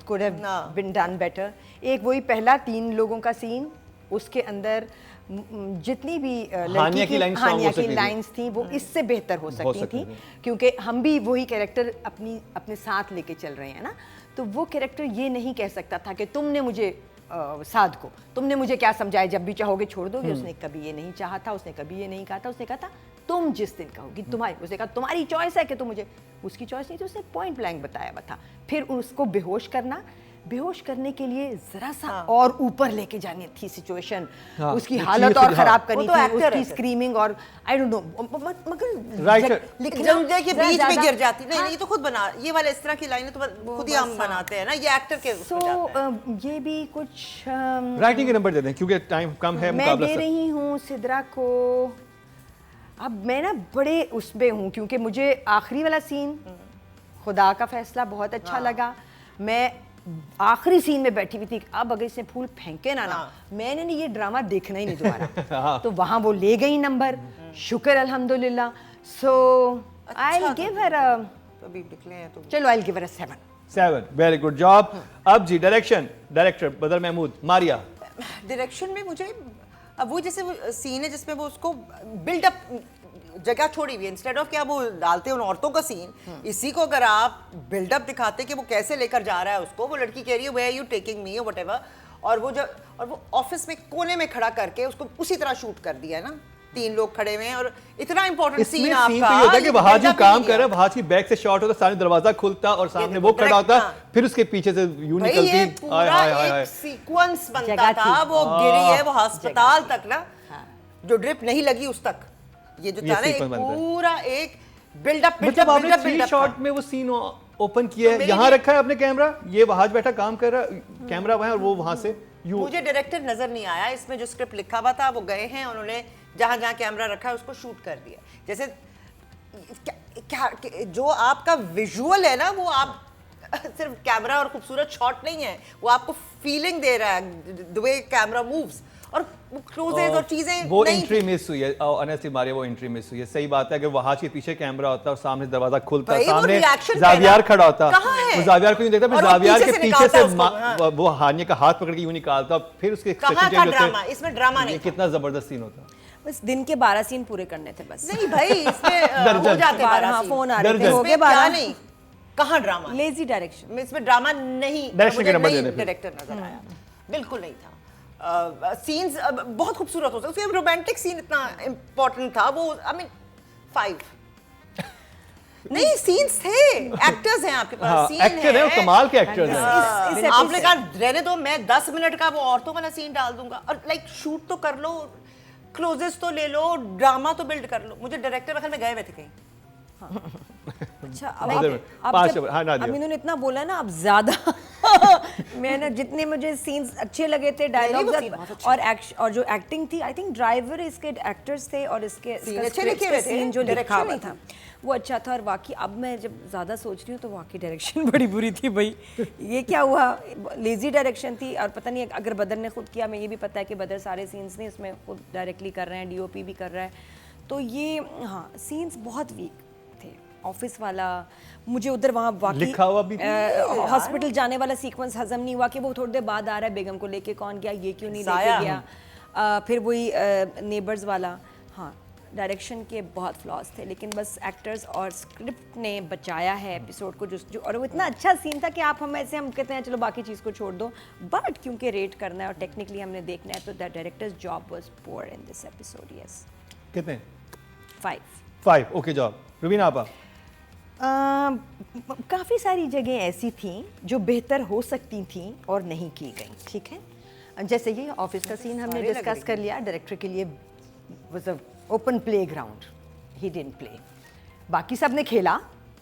D: could have been done better, एक वही पहला 3 लोगों का सीन, उसके अंदर जितनी भी
A: हानिया
D: लड़की
A: की
D: की
A: लाइन strong हो
D: हानिया
A: सकती
D: की
A: थी।
D: लाइंस थी वो इससे बेहतर हो सकती
A: सकती
D: थी,
A: थी।
D: क्योंकि हम भी वही कैरेक्टर अपने साथ लेके चल रहे हैं ना, तो वो कैरेक्टर ये नहीं कह सकता था कि तुमने मुझे साध को तुमने मुझे क्या समझाया, जब भी चाहोगे छोड़ दोगे। उसने कभी ये नहीं चाहा था, उसने कभी ये नहीं कहा था, उसने कहा था तुम जिस दिन कहोगी तुम्हारी, उसने कहा तुम्हारी चॉइस है कि तुम मुझे, उसकी चॉइस नहीं थी, उसने पॉइंट ब्लैंक बताया हुआ था। फिर उसको बेहोश करने के लिए जरा सा और ऊपर लेके जानी थी सिचुएशन,
A: हाँ,
D: उसकी
A: वो
D: हालत
A: चीज़
D: और
A: खुद- हाँ।
D: खराब करनी
B: वो तो
D: थी,
B: actor है
D: उसकी
B: फिर।
D: स्क्रीमिंग और आई डोंट नो, मगर
A: Writer।
B: लेकिन जब मुझे कि बीच में गिर जाती, नहीं
D: हाँ।
B: ये तो खुद बना, ये वाले इस तरह की लाइनें तो खुद ही हम बनाते हैं ना, ये एक्टर के
D: सो
B: उसमें जाता है।
D: ये भी कुछ
A: राइटिंग के नंबर दे दें क्योंकि टाइम कम है,
D: मैं
A: मुकाबला
D: दे
A: सर।
D: रही हूँ सिद्रा को। अब मैं ना बड़े उसमें हूँ क्योंकि मुझे आखिरी वाला सीन खुदा का फैसला बहुत अच्छा लगा। मैं आखिरी सीन में बैठी हुई थी, अब अगर इसने फूल फेंके ना मैंने नहीं ये ड्रामा देखना ही नहीं दोबारा। तो वहाँ वो ले गई नंबर, शुक्र अल्हम्दुलिल्लाह। सो आई विल गिव हर
B: तो अभी निकले हैं तो
D: चलो I will give her 7।
A: 7, very good job. अब जी डायरेक्टर बदर महमूद, मारिया।
B: डायरेक्शन में मुझे अब वो जैसे वो सीन है जिसमें वो उसको बिल्डअप जगह छोड़ी हुई है, इंस्टेड ऑफ क्या वो डालते हैं उन औरतों का सीन, इसी को अगर आप बिल्डअप दिखाते कि वो कैसे लेकर जा रहा है उसको, वो लड़की कह रही है वेयर यू टेकिंग मी और व्हाटएवर, और वो ऑफिस में कोने में खड़ा करके उसको उसी तरह शूट कर दिया है ना, 3 लोग खड़े हुए हैं और इतना इंपॉर्टेंट सीन
A: इसमें
B: आपका
A: सीन तो ये होता है कि वहाज
B: build-up
A: काम
B: नहीं
A: कर रहा
B: दिया।
A: है, वहाज की बैक से शॉट होता, सामने दरवाजा खुलता और सामने
B: देखो,
A: वो खड़ा
B: direct,
A: होता,
B: हाँ।
A: फिर उसके पीछे से यूं
B: भाई ये
A: निकलती,
B: पूरा एक सीक्वेंस बनता
C: जगह
B: था,
C: थी।
B: वो गिरी है वो अस्पताल तक ना, जो ड्रिप नहीं लगी उस तक, ये जो
A: ये
B: था ना एक
A: sequence बनता है।
B: पूरा एक बिल्डअप
A: मतलब आपने 3 शॉट में वो सीन ओपन किया है,
B: मेरे
A: यहाँ
B: लिए-
A: रखा है आपने कैमरा, ये वहाज बैठा काम कर रहा, कैमरा वहां है और वो वहां से यूं।
B: मुझे डायरेक्टर नजर नहीं आया, इसमें जो स्क्रिप्ट लिखा हुआ था वो गए हैं, उन्होंने जहां जहां कैमरा रखा है उसको शूट कर दिया। जैसे जो आपका विजुअल है ना, वो आप सिर्फ कैमरा और खूबसूरत शॉट नहीं है, वो आपको फीलिंग दे रहा है, द वे कैमरा मूव्स और वो क्लोजेस और चीजें
A: वो
B: नहीं
A: एंट्री मिस हुई है, ऑनेस्टली मारिया वो एंट्री मिस हुई है। सही बात है, अगर वहाज के पीछे कैमरा होता और सामने दरवाजा खुलता,
B: भाई, वो
A: सामने
B: reaction
A: जावियार
B: पे ना,
A: खड़ा होता,
B: कहाँ है?
A: वो जावियार को नहीं देखता, फिर
B: और वो
A: जावियार
B: पीछे
A: के
B: से
A: पीछे
B: निकालता
A: से
B: उसको, हाँ।
A: वो हानिया का हाथ पकड़ के यूं निकालता, फिर उसके
B: कहाँ
A: expression
B: था
A: change होते।
B: ड्रामा? इसमें ड्रामा नहीं
A: ये
B: था।
A: कितना जबरदस्त सीन होता।
C: बस दिन के 12 सीन पूरे करने थे बस।
B: नहीं भाई, इसमें हो
A: दर्जन।
B: जाते 12
C: हाँ,
B: सीन।
C: फोन आ रहे थे,
A: दर्जन।
C: हो गए
B: इसमें क्या
C: 12।
B: नहीं, कहाँ ड्रामा?
C: Lazy direction.
B: इसमें ड्रामा नहीं,
A: Direction
B: मुझे
A: के नंबर
B: नहीं
A: देने फिर।
B: डायरेक्टर नजर आया, बिल्कुल नहीं था। सीन्स बहुत खूबसूरत होते, उसके रोमांटिक सीन इतना इम्पोर्टेंट था, वो आई मीन 5 नहीं सीन्स थे, एक्टर्स हैं आपके
A: हाँ,
B: पास, सीन
A: एक्टर है, वो कमाल के एक्टर्स हैं।
C: इस
B: आपने कहा रहने दो, मैं 10 मिनट का वो औरतों वाला सीन डाल दूंगा, और लाइक शूट तो कर लो, क्लोजेस तो ले लो, ड्रामा तो बिल्ड कर लो। मुझे डायरेक्टर बखल में गए हुए थे कहीं।
C: अच्छा,
A: नहीं,
C: अब
A: इधर में।
C: अब
A: 5
C: जब
A: हाँ, नादिया।
C: अब इन्होंने इतना बोला ना, अब ज्यादा मैंने जितने मुझे सीन्स अच्छे लगे थे,
B: वो
C: डायलॉग्स
B: scene बहुत अच्छे
C: और जो एक्टिंग थी, आई थिंक ड्राइवर इसके एक्टर्स थे और इसके
B: Scene अच्छे लिखे हुए थे,
C: सीन जो लिखा
B: direction
C: हुआ
B: नहीं
C: था वो अच्छा था। और वाकई अब मैं जब ज़्यादा सोच रही हूँ तो वाकई डायरेक्शन बड़ी बुरी थी भाई। ये क्या हुआ, लेजी डायरेक्शन थी। और पता नहीं अगर बदर ने खुद किया, मैं ये भी पता है कि बदर सारे सीन्स नहीं इसमें खुद डायरेक्टली कर रहे हैं, डीओपी भी कर रहा है, तो ये हाँ सीन्स बहुत वीक थे। ऑफिस वाला मुझे उधर वहाँ
A: लिखा हुआ भी
C: हॉस्पिटल जाने वाला सीक्वेंस हजम नहीं हुआ कि वो थोड़ी देर बाद आ रहा है, बेगम को लेके कौन गया, ये क्यों नहीं लेके गया। फिर वही नेबर्स वाला, हाँ डायरेक्शन के बहुत फ्लॉज थे, लेकिन बस एक्टर्स और स्क्रिप्ट ने बचाया है एपिसोड को, जो और वो इतना अच्छा सीन था कि आप हम कहते हैं चलो बाकी चीज़ को छोड़ दो, बट क्योंकि रेट करना है और टेक्निकली हमने देखना है, तो the directors job was poor in this episode. Yes,
A: कितने?
C: 5
A: ओके जॉब। रुबीना आपा?
D: काफ़ी सारी जगह ऐसी थी जो बेहतर हो सकती थी और नहीं की गई, ठीक है। जैसे ये ऑफिस का सीन हमने डिस्कस कर लिया, डायरेक्टर के लिए was a open play ground, he didn't play. बाकी सब ने खेला,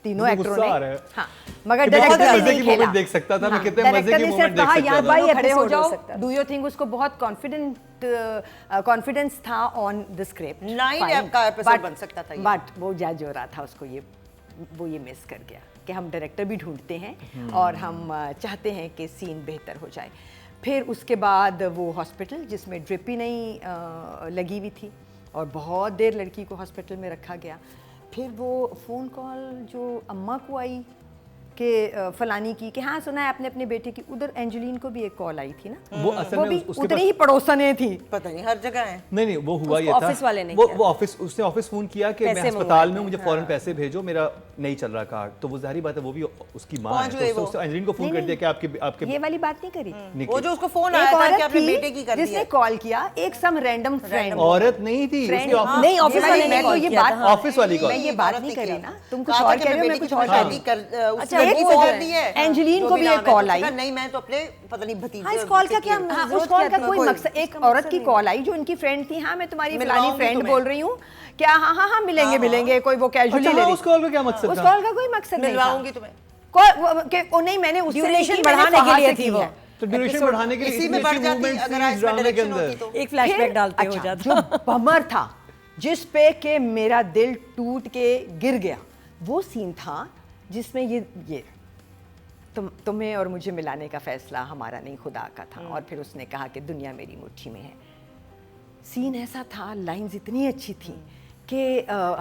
D: तीनों
A: मुझे
D: एक्टरों
A: गुस्सा
D: ने,
A: आ रहा है।
D: हाँ, मगर
A: कि मैं
D: डायरेक्टर
A: कितने
D: ने
A: मजे
D: नहीं
A: की
D: खेला।
A: moment देख सकता था, मैं कितने मजे
D: डायरेक्टर
A: की
D: ने
A: moment
D: सिर्फ
A: देख
D: कहा
A: सकता
D: यहाँ
A: था।
D: भाई खड़े हो
C: episode हो
D: जाओ।
C: सकता था।
D: डू यू थिंक उसको बहुत कॉन्फिडेंस था ऑन द स्क्रिप्ट,
B: 9 का episode बन सकता था ये।
D: बट वो जज हो रहा था, उसको वो ये मिस कर गया कि हम डायरेक्टर भी ढूंढते हैं और हम चाहते हैं कि सीन बेहतर हो जाए। फिर उसके बाद वो हॉस्पिटल जिसमें ड्रिप ही नहीं लगी हुई थी और बहुत देर लड़की को हॉस्पिटल में रखा गया। फिर वो फ़ोन कॉल जो अम्मा को आई कि फलानी की, कि हाँ सुना है आपने अपने बेटे की। उधर एंजेलिन को भी एक कॉल आई थी ना,
A: वो असल
D: वो
A: में
D: भी
A: उसके
D: उतनी
A: पास-
D: ही पड़ोसने थी।
B: पता नहीं हर जगह है।
A: नहीं वो हुआ
C: उसको
A: ये था,
C: ऑफिस वाले ने
A: वो
C: किया
A: वो ऑफिस, उसने ऑफिस फोन किया कि मैं
C: पैसे
A: अस्पताल
C: मंगवाए
A: में हूं, मुझे
C: थे,
A: फौरन पैसे भेजो, मेरा नहीं चल रहा कार्ड। तो वो जाहिर बात है वो भी उसकी माँ
B: पहुंच
A: है,
B: गई
A: तो
B: वो।
A: उसने एंजेलिन को फोन कर दिया कि आपके
D: ये वाली बात नहीं करी।
A: निकली।
B: वो जो उसको फोन
D: एक
B: आया था कि
D: औरत
B: अपने
D: थी
B: बेटे की कर
D: जिसने
B: दिया।
D: कॉल किया, एक सम रैंडम फ्रेंड
A: औरत नहीं थी, उसकी
D: Friend-
A: ऑफिस
C: नहीं, ऑफिस वाले ने
D: मैं तो
C: call
D: ये
C: किया
D: बात
C: था, हाँ।
A: ऑफिस वाली कॉल।
D: मैं ये बात नहीं करी ना, तुम कुछ
B: कहा
D: और
B: था कि
D: कह रहे हो, मैं
B: बेटी
D: कुछ
B: की
D: और कह
B: शादी
D: रही
B: कर
D: अच्छा,
B: उसने
D: एक
B: लड़की
D: वो
B: कर दी है।
D: एंजेलिन
B: जो
D: को भी
B: नाम
D: एक
B: है,
D: कॉल
B: उसने
D: आई।
B: कहा, नहीं मैं तो अपने पता नहीं भतीजे।
C: हाँ, इस कॉल का क्या
D: हाँ,
C: जरूरत
D: उस कॉल
C: क्या
D: का
C: थी?
D: कोई
B: कोई-
D: मकसद, एक
C: उसका
D: औरत
C: मकसद
D: की
C: नहीं
D: कॉल आई जो उनकी फ्रेंड थी। हाँ मैं तुम्हारी फलानी
B: मिलवाऊंगी
D: फ्रेंड
B: तुम्हें।
D: बोल रही हूँ क्या, हाँ मिलेंगे, कोई वो कैजुअली
A: अच्छा
D: ले
A: हाँ,
D: रही।
A: उस कॉल में क्या मकसद
D: उस
A: था?
D: कॉल का कोई मकसद नहीं था।
B: मिलवाऊंगी तुम्हें।
D: नहीं मैंने उससे नहीं
C: Duration
D: की, मैंने
C: बढ़ाने के
D: फहाद
C: लिए
D: से
C: थी
D: की
C: वो।
D: है।
A: तो ड्यूरेशन बढ़ाने के लिए
B: इसी में
A: इतनी
B: बढ़
A: सी
B: जाती
A: movement
B: अगर
A: थी
B: आज
A: इस ड्रामे के
B: डायरेक्शन
A: अंदर।
B: होती तो।
C: एक फ्लैशबैक
D: फिर-
C: डालते हो
D: अच्छा,
C: जाता।
D: जो बमर था जिस पे के मेरा दिल टूट के गिर गया, वो सीन था जिसमें ये तुम्हें और मुझे मिलाने का फैसला हमारा नहीं खुदा का था, और फिर उसने कहा कि दुनिया मेरी मुट्ठी में है। सीन ऐसा था, लाइंस इतनी अच्छी थी कि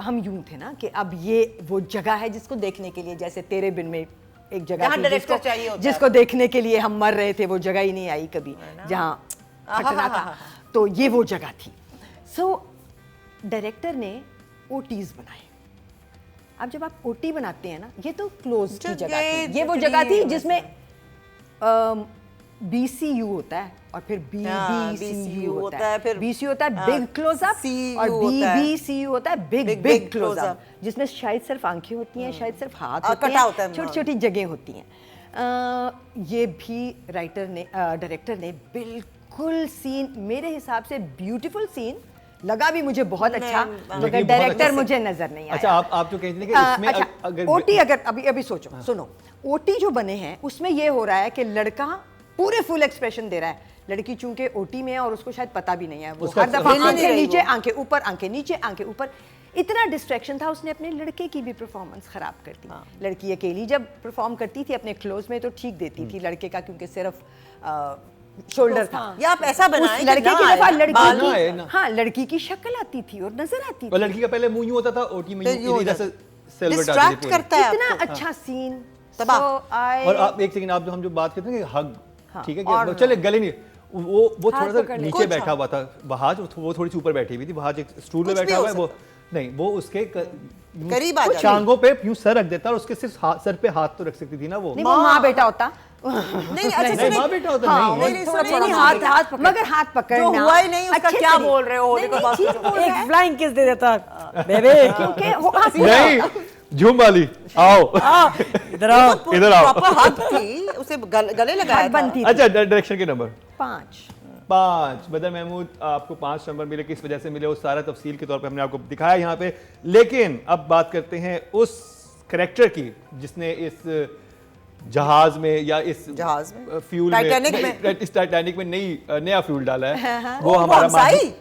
D: हम यूं थे ना कि अब ये वो जगह है जिसको देखने के लिए, जैसे तेरे बिन में एक जगह
B: जहाँ
D: थी
B: डायरेक्टर चाहिए होता
D: जिसको देखने के लिए हम मर रहे थे, वो जगह ही नहीं आई कभी जहाँ फटना था। तो ये वो जगह थी। सो डायरेक्टर ने ओटीज बनाए। अब जब आप ओटी बनाते हैं ना, ये तो क्लोज की जगह थी, ये वो जगह थी जिसमें BCU होता है और फिर BBCU होता है, फिर BCU होता है बिग क्लोजअप और BBCU होता है बिग क्लोजअप, जिसमें शायद सिर्फ आंखें होती हैं, शायद सिर्फ हाथ होते हैं, छोटी छोटी जगह होती हैं। ये भी डायरेक्टर ने बिल्कुल सीन, मेरे हिसाब से ब्यूटीफुल सीन लगा भी मुझे बहुत अच्छा, मगर डायरेक्टर मुझे नजर नहीं आया।
A: अच्छा, आप जो कहते हैं कि इसमें
D: अच्छा,
A: अगर
D: ओटी अगर अभी सोचो, सुनो, ओटी जो बने हैं उसमें ये हो रहा है कि लड़का पूरे फुल एक्सप्रेशन दे रहा है, लड़की चूंकि ओटी में है और उसको शायद पता भी नहीं है, वो हर दफा आंखें नीचे आंखें ऊपर, आंखें नीचे आंखें ऊपर, इतना डिस्ट्रैक्शन था, उसने अपने लड़के की भी परफॉर्मेंस खराब कर दी। लड़की अकेली जब परफॉर्म करती थी अपने क्लोज में तो ठीक देती थी, लड़के का क्योंकि सिर्फ शोल्डर था,
B: या आप ऐसा बनाएं
D: लड़के की दफा लड़की की, हाँ, लड़की की शक्ल आती थी और नजर आती थी,
A: और लड़की का पहले मुंह यूं होता था, ओटी में इधर से सिल्वर
B: डिस्ट्रैक्ट करता है
D: इतना
B: आपको।
D: अच्छा सीन।
A: और आप एक सेकंड, आप हम जो बात करते हैं कि हग, ठीक है कि चले गले नहीं, वो थोड़ा सा नीचे बैठा हुआ था, वहाज वो थोड़ी सी ऊपर बैठी हुई थी, वहाज एक स्टूल पे बैठा हुआ है, वो नहीं, वो उसके
B: करीब आ जाती,
A: टांगों पे यूं सर रख देता और उसके सिर्फ सर पे हाथ तो रख सकती थी ना वो।
D: नहीं, वो माँ बेटा होता,
B: नहीं अच्छा
A: नहीं, माँ बेटा होता
B: नहीं,
D: हाथ मगर हाथ पकड़ना
B: जो हुआ ही नहीं, उसका क्या बोल रहे हो,
C: एक फ्लाइंग किस दे देता बेबे,
D: क्योंकि
A: नहीं, झूम वाली आओ
C: इधर आओ,
A: इधर आओ,
B: प्रॉपर हग थी, उसे गले लगाया था।
A: अच्छा, डायरेक्शन के नंबर
D: 5
A: बदर महमूद, आपको 5 नंबर मिले, किस वजह से मिले वो सारा तफसील के तौर पे हमने आपको दिखाया यहाँ पे। लेकिन अब बात करते हैं उस कैरेक्टर की जिसने इस जहाज में या इस
B: जहाज में,
A: फ्यूल में, इस टाइटैनिक में नया फ्यूल डाला है, वो
B: वो
A: हमारा
B: हमसाई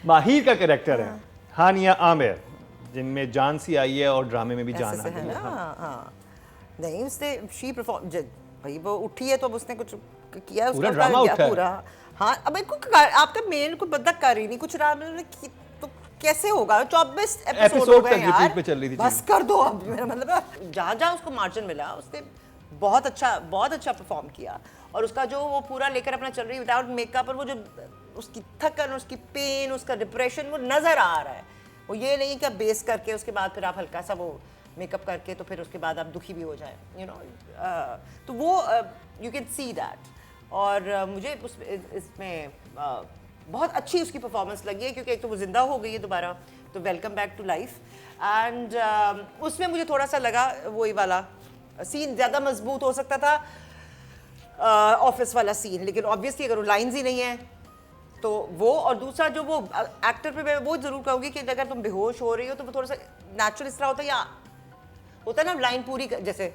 A: माहिर का कैरेक्टर है, हानिया आमिर, जिनमें जान सी आई है और ड्रामे में भी जान आ गई है।
B: हाँ, नहीं, उसने शी परफॉर्म, भाई वो उठी है तो अब उसने कुछ किया है,
A: पूरा
B: उसका
A: ड्रामा उठा है।
B: पूरा। हाँ, अब आपका मेन को बंदा कर ही नहीं कुछ रहा, तो कैसे होगा? 24 एपिसोड हो गए यार,
A: पे चल रही थी,
B: बस कर दो अब। मेरा मतलब जहाँ उसको मार्जिन मिला, उसने बहुत अच्छा परफॉर्म किया, और उसका जो वो पूरा लेकर अपना चल रही विदाउट मेकअप, और वो जो उसकी थकन, उसकी पेन, उसका डिप्रेशन वो नजर आ रहा है। वो ये नहीं कि आप बेस करके उसके बाद फिर आप हल्का सा वो मेकअप करके तो फिर उसके बाद आप दुखी भी हो जाए, यू नो, तो वो यू कैन सी दैट। और मुझे इसमें बहुत अच्छी उसकी परफॉर्मेंस लगी है, क्योंकि एक तो वो जिंदा हो गई है दोबारा, तो welcome back to life. And उसमें मुझे थोड़ा सा लगा वही वाला सीन ज़्यादा मजबूत हो सकता था, ऑफिस वाला सीन, लेकिन ऑब्वियसली अगर वो लाइन्स ही नहीं है तो वो, और दूसरा जो वो एक्टर पे मैं वो जरूर कहूँगी कि अगर तुम बेहोश हो रही हो तो वो थोड़ा सा नेचुरल इस तरह होता है, या होता है ना लाइन पूरी, जैसे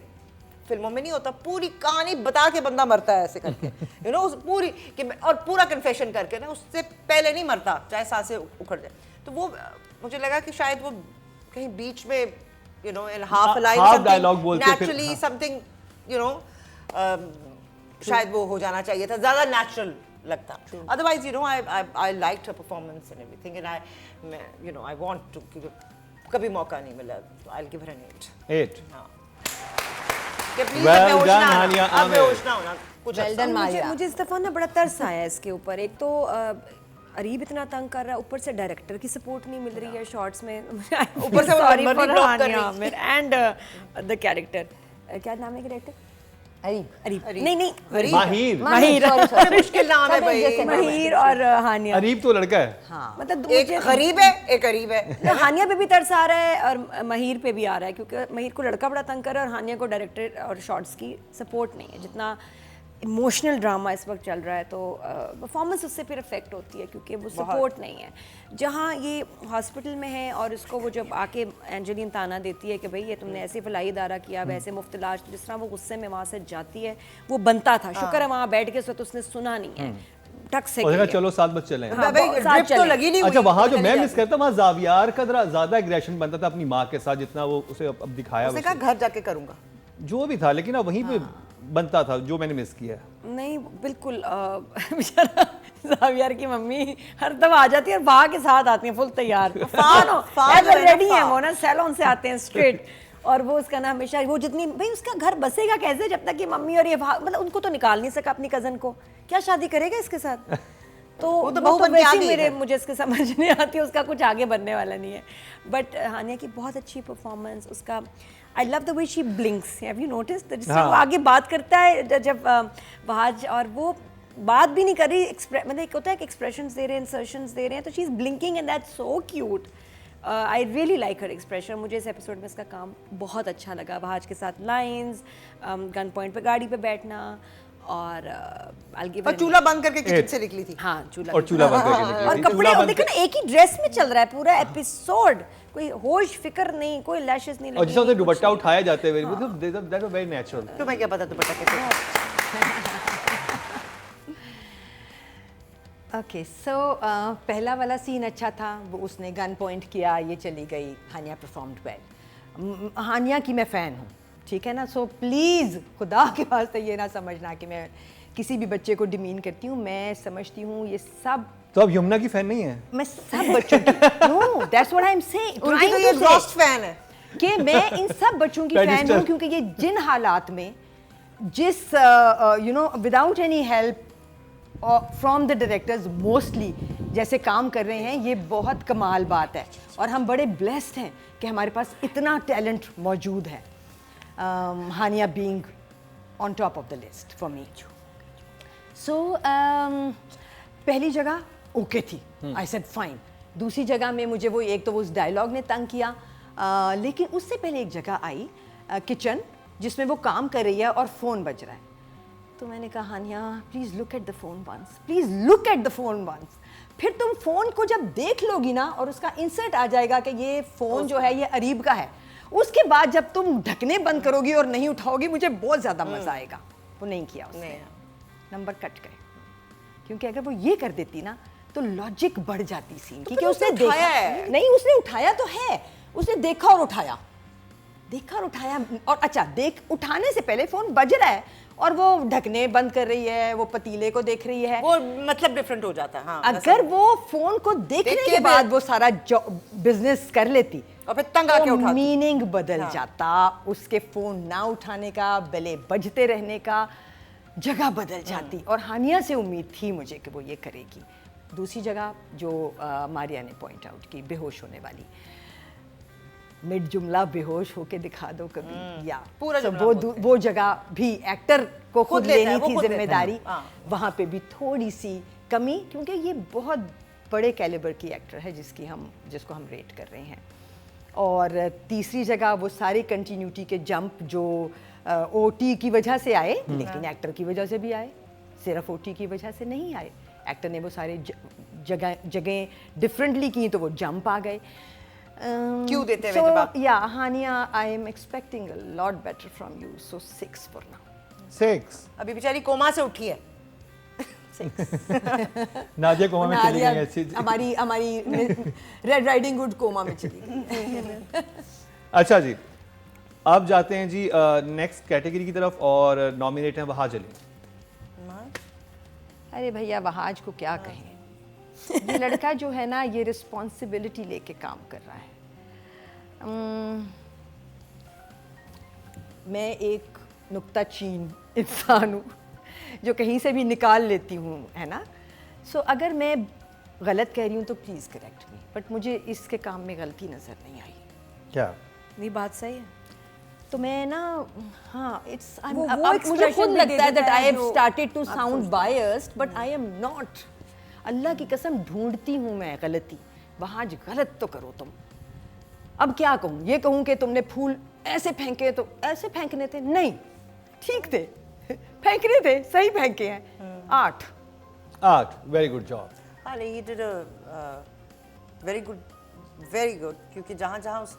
B: फिल्मों में नहीं होता, पूरी कहानी बता के बंदा मरता है ऐसे करके, यू नो, पूरी कि और पूरा कन्फेशन करके ना, उससे पहले नहीं मरता, चाहे सांसें उखड़ जाए। तो वो मुझे लगा कि शायद वो कहीं बीच में, you know, in half line
A: dialogue बोलते
B: नेचुरली समथिंग, यू नो, शायद वो हो जाना चाहिए था, ज्यादा नेचुरल लगता। Otherwise, you know, I liked her performance and everything, and you know, I want to, कभी मौका नहीं मिला, so I'll give her an 8.
A: हाँ।
B: Well
A: done, हानिया आमिर।
C: मुझे इस दफा ना बड़ा तरस आया इसके ऊपर। एक तो अरीब इतना तंग कर रहा है, ऊपर से डायरेक्टर की सपोर्ट नहीं मिल रही है शॉर्ट्स में, ऊपर से हानिया आमिर एंड द कैरेक्टर, क्या नाम है कैरेक्टर? अरीब नहीं
A: माहिर
B: मुश्किल नाम है भाई,
C: माहिर और हानिया।
A: अरीब तो लड़का है,
C: हाँ, मतलब
B: एक गरीब है, एक गरीब है।
C: हानिया पे भी तरस आ रहा है और माहिर पे भी आ रहा है, क्योंकि माहिर को लड़का बड़ा तंग कर रहा है और हानिया को डायरेक्टर और शॉट्स की सपोर्ट नहीं है। जितना इमोशनल ड्रामा इस वक्त चल रहा है, तो परफॉर्मेंस उससे फिर इफेक्ट होती है, क्योंकि वो सपोर्ट नहीं है। जहाँ ये हॉस्पिटल में है और उसको वो जब आके एंजेलिन ताना देती है कि भाई ये तुमने ऐसे फलाई इदारा किया, वैसे मुफ्त इलाज, तो जिस तरह वो गुस्से में वहाँ से जाती है, वो बनता था, शुक्र है वहाँ बैठ के तो उसने सुना नहीं है, टक से
A: चलो 7 बज चले।
B: तो लगी नहीं।
A: अच्छा, वहाँ जो मैं मिस करता, वहाँ जावियार का ज्यादा एग्रेशन बनता था अपनी माँ के साथ, जितना वो उसे अब दिखाया,
B: उसने कहा घर जाके करूँगा
A: जो भी था, लेकिन वहीं पे बनता था, जो मैंने मिस किया।
C: नहीं बिल्कुल, बेचारा जावियर की मम्मी हर दफा आ जाती है और वहाँ के साथ आती है फुल तैयार, रेडी है वो ना, सैलून से आते हैं स्ट्रेट, और वो उसका ना हमेशा वो जितनी भाई उसका घर बसेगा कैसे जब तक कि मम्मी और ये मतलब उनको तो निकाल नहीं सका अपनी कजन को, क्या शादी करेगा इसके साथ? तो
B: वो तो बहू बन के
C: वैसे
B: आ
C: ही
B: गई
C: मेरे
B: है।
C: मुझे इसके समझ नहीं आती, उसका कुछ आगे बनने वाला नहीं है। बट हानिया की बहुत अच्छी परफॉर्मेंस, उसका I love the way she blinks, have you noticed? जिससे वो आगे बात करता है जब वहाज, और वो बात भी नहीं कर रही, मतलब एक होता है कि एक्सप्रेशंस दे रहे हैं, इंसर्शंस दे रहे हैं, तो she is blinking and that's so cute. I really like her expression. मुझे इस एपिसोड में इसका काम बहुत अच्छा लगा। वहाज के साथ लाइंस, गन पॉइंट पे गाड़ी पे बैठना, और
B: पर चूल्हा बंद करके किचन से निकली थी।
C: हाँ चूल्हा,
A: और चूल्हा बंद करके निकली
C: और
A: थी।
C: कपड़े
A: चूल्हा
C: और
A: बंद
C: देखो ना एक ही ड्रेस में चल रहा है पूरा एपिसोड, कोई होश फिक्र नहीं, कोई लैशेस नहीं
A: और
C: लगी,
A: जिस तरह से
C: कुछ
A: दुपट्टा
C: नहीं।
A: उठाया जाते हुए, दैट वाज वेरी नेचुरल।
B: तुम्हें क्या पता दुपट्टा कैसे?
D: ओके सो पहला वाला सीन अच्छा था, वो उसने गन पॉइंट किया, ये चली गई, हानिया परफॉर्म्ड वेल। हानिया की मैं फ़ैन हूँ, ठीक है ना? सो प्लीज़ खुदा के वास्ते ये ना समझना कि मैं किसी भी बच्चे को डिमीन करती हूँ। मैं समझती हूँ ये सब,
A: तो अब यमुना की फैन नहीं है?
D: मैं सब बच्चों की no that's what I am saying,
B: उनकी तो ये एग्जॉस्ट फैन है।
D: कि मैं इन सब बच्चों की फ़ैन हूँ,
A: Pedestal.
D: क्योंकि ये जिन हालात में जिस you know without any help from the directors mostly जैसे काम कर रहे हैं, ये बहुत कमाल बात है। और हम बड़े ब्लेस्ड हैं कि हमारे पास इतना टैलेंट मौजूद है। Hania being on top of the list for me. So पहली जगह ओके थी, आई सेड फाइन। दूसरी जगह में मुझे वो एक तो वो उस डायलॉग ने तंग किया, लेकिन उससे पहले एक जगह आई किचन जिसमें वो काम कर रही है और फ़ोन बज रहा है। तो मैंने कहा Hania please look at the phone once, please look at the phone once. फिर तुम फ़ोन को जब देख लोगी ना और उसका इंसर्ट आ जाएगा कि ये फ़ोन जो है ये अरीब का है, उसके बाद जब तुम ढकने बंद करोगी और नहीं उठाओगी, मुझे बहुत ज़्यादा मज़ा आएगा। वो नहीं किया उसने, नंबर कट गए। क्योंकि अगर वो ये कर देती ना तो लॉजिक बढ़ जाती सीन की, कि उसने
B: उठाया
D: देखा
B: है।
D: नहीं, उसने उठाया तो है, उसने देखा और उठाया, देखा और उठाया। और अच्छा, देख उठाने से पहले फोन बज रहा है और वो ढकने बंद कर रही है, वो पतीले को देख रही है।
B: वो मतलब डिफरेंट हो जाता है। हाँ,
D: अगर वो फोन को देखने
B: देख
D: के
B: के
D: बाद वो सारा बिजनेस कर लेती
B: और फिर तंग आके
D: तो
B: उठाती।
D: मीनिंग बदल जाता, उसके फोन ना उठाने का, बेले बजते रहने का, जगह बदल जाती। और हानिया से उम्मीद थी मुझे कि वो ये करेगी। दूसरी जगह जो मारिया ने पॉइंट आउट की, बेहोश होने वाली, मिड जुमला बेहोश होके दिखा दो कभी, या
B: पूरा
D: so
B: जुमला
D: वो जगह भी एक्टर को खुद
B: लेता है,
D: लेनी
B: वो
D: थी
B: खुद लेता है।
D: जिम्मेदारी।
B: हाँ।
D: वहाँ पे भी थोड़ी सी कमी, क्योंकि ये बहुत बड़े कैलिबर की एक्टर है जिसको हम रेट कर रहे हैं। और तीसरी जगह वो सारी कंटिन्यूटी के जंप जो ओटी की वजह से आए, लेकिन एक्टर की वजह से भी आए, सिर्फ ओटी की वजह से नहीं आए। एक्टर ने वो सारे जगह डिफरेंटली की तो वो जंप आ गए।
B: क्यों देते हुए जब आप-
D: या Hania, I am expecting a lot better from you, so 6 for now.
A: 6।
B: अभी बेचारी कोमा से उठी है।
A: नादिया कोमा में चली गई ऐसी।
D: हमारी रेड राइडिंग हुड कोमा में चली गई।
A: अच्छा जी, अब जाते हैं जी नेक्स्ट कैटेगरी की तरफ, और नॉमिनेट हैं वहाज अली।
D: अरे भैया, वहाज को क्या कहें, ये लड़का जो है ना, ये रिस्पॉन्सिबिलिटी लेके काम कर रहा है। मैं एक नुक्ता चीन इंसान हूँ जो कहीं से भी निकाल लेती हूँ, है ना? सो अगर मैं गलत कह रही हूँ तो प्लीज़ करेक्ट मी, बट मुझे इसके काम में गलती नज़र नहीं आई।
A: क्या?
C: ये बात सही है।
D: तो मैं ना, हाँ, इट्स
C: वो
D: मुझे
C: expression
D: खुद
C: भी
D: लगता
C: दे
D: है दैट
C: देता
D: आई
C: है
D: हैव
C: जो
D: started to sound biased, but I am not. अल्लाह की कसम ढूंढती हूँ मैं गलती, वहाँ गलत तो करो तुम। अब क्या कहूँ, ये कहूँ कि तुमने फूल ऐसे फेंके तो ऐसे फेंकने थे, नहीं, ठीक थे, फेंकने थे, सही फेंके हैं। 8
A: वेरी गुड जॉब।
B: हाँ, नहीं, he did a very good, क्योंकि जहाँ उस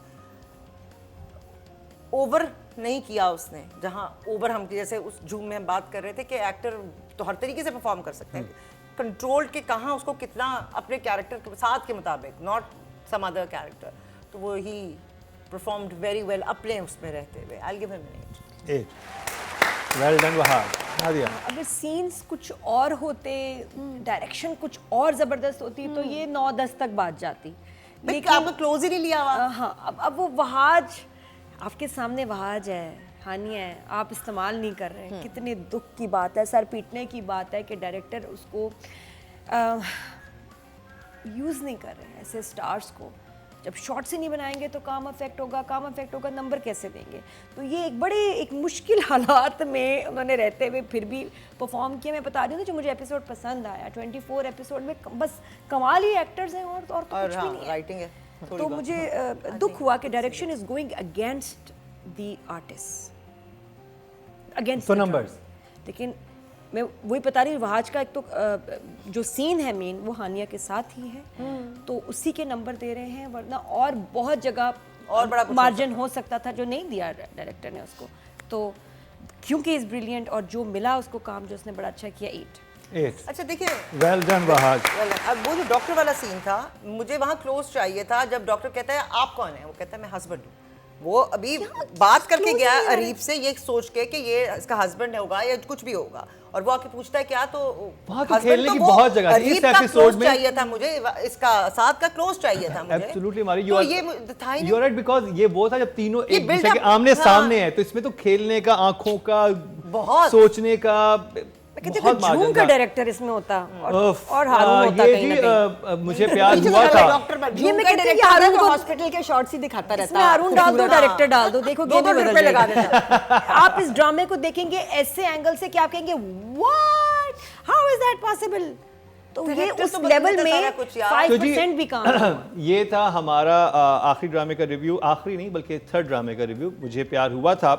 B: ओवर नहीं किया उसने, जहाँ ओवर हम जैसे उस झूम में हम बात कर रहे थे कि एक्टर तो हर तरीके से परफॉर्म कर सकते हैं, कंट्रोल के कहाँ उसको कितना अपने कैरेक्टर के साथ के मुताबिक, नॉट सम अदर कैरेक्टर, तो वो ही परफॉर्म्ड वेरी वेल अपने उसमें रहते हुए। I give him
A: 8। Well done Wahaj. Nadia?
C: अगर सीन्स कुछ और होते, डायरेक्शन कुछ और ज़बरदस्त होती, तो ये 9-10 तक बात जाती।
B: लेकिन आपको क्लोज ही नहीं लिया हुआ।
C: हाँ, अब वो वहाज आपके सामने वहाज है, हानिया है, आप इस्तेमाल नहीं कर रहे हैं। कितने दुख की बात है, सर पीटने की बात है कि डायरेक्टर उसको यूज़ नहीं कर रहे हैं ऐसे स्टार्स को। जब शॉर्ट्स ही नहीं बनाएंगे तो काम अफेक्ट होगा, नंबर कैसे देंगे? तो ये एक मुश्किल हालात में उन्होंने रहते हुए फिर भी परफॉर्म किया। मैं बता रही हूँ ना, जो मुझे एपिसोड पसंद आया 24 एपिसोड में बस कमाल ही एक्टर्स हैं और तो कुछ भी नहीं है।
B: राइटिंग है
C: तो मुझे दुख हुआ कि direction is going against the artist, against
A: तो numbers।
C: लेकिन मैं वही बता रही हूँ, वहाज का एक तो जो सीन है मेन वो हानिया के साथ ही है, तो उसी के नंबर दे रहे हैं, वरना और बहुत जगह
B: और बड़ा
C: मार्जिन हो सकता था जो नहीं दिया डायरेक्टर ने उसको। तो क्योंकि इज ब्रिलियंट और जो मिला उसको काम जो उसने बड़ा अच्छा किया
A: 8।
B: अच्छा देखिए,
A: वेल डन वहाज।
B: अब वो जो डॉक्टर वाला सीन था, मुझे वहाँ क्लोज चाहिए था। जब डॉक्टर कहता है आप कौन है, वो कहता है मैं हस्बैंड हूँ। वो अभी बात करके गया अरीब से ये सोच के कि ये इसका हस्बैंड होगा या कुछ भी होगा, और वो आके पूछता है क्या, तो
A: वहाँ तो खेलने की बहुत जगह थी इस एपिसोड में।
B: चाहिए था मुझे, इसका साथ का क्लोज चाहिए था मुझे।
A: एब्सोल्युटली मारी,
B: तो ये था ही
A: यू आर राइट, बिकॉज़ ये वो था जब तीनों एक
B: build
A: दूसरे के
B: up,
A: आमने
B: हाँ।
A: सामने है, तो इसमें तो खेलने का, आंखों का,
B: बहुत
A: सोचने का
C: बहुत झूम का डायरेक्टर इसमें होता और हारून होता
A: ये
C: कहीं ना
A: जी
C: कहीं।
A: मुझे प्यार हुआ था।
B: डॉक्टर
D: ये मैं कहती हूँ कि हारून को हॉस्पिटल के शॉट्स ही दिखाता रहता
C: इसमें
D: है।
C: हारून डाल दो, डायरेक्टर डाल दो, देखो गेम ही बदल
B: लगा
C: जाएगा। आप इस ड्रामे को देखेंगे ऐसे एंगल से कि आप कहेंगे what, how is that possible? तो ये
B: Director
C: उस
B: तो
C: लेवल
B: बदलता
C: में
B: सारा कुछ यार।
C: 5% भी काम है।
A: ये था हमारा आखिरी ड्रामे का रिव्यू, आखिरी नहीं बल्कि थर्ड ड्रामे का रिव्यू, मुझे प्यार हुआ था।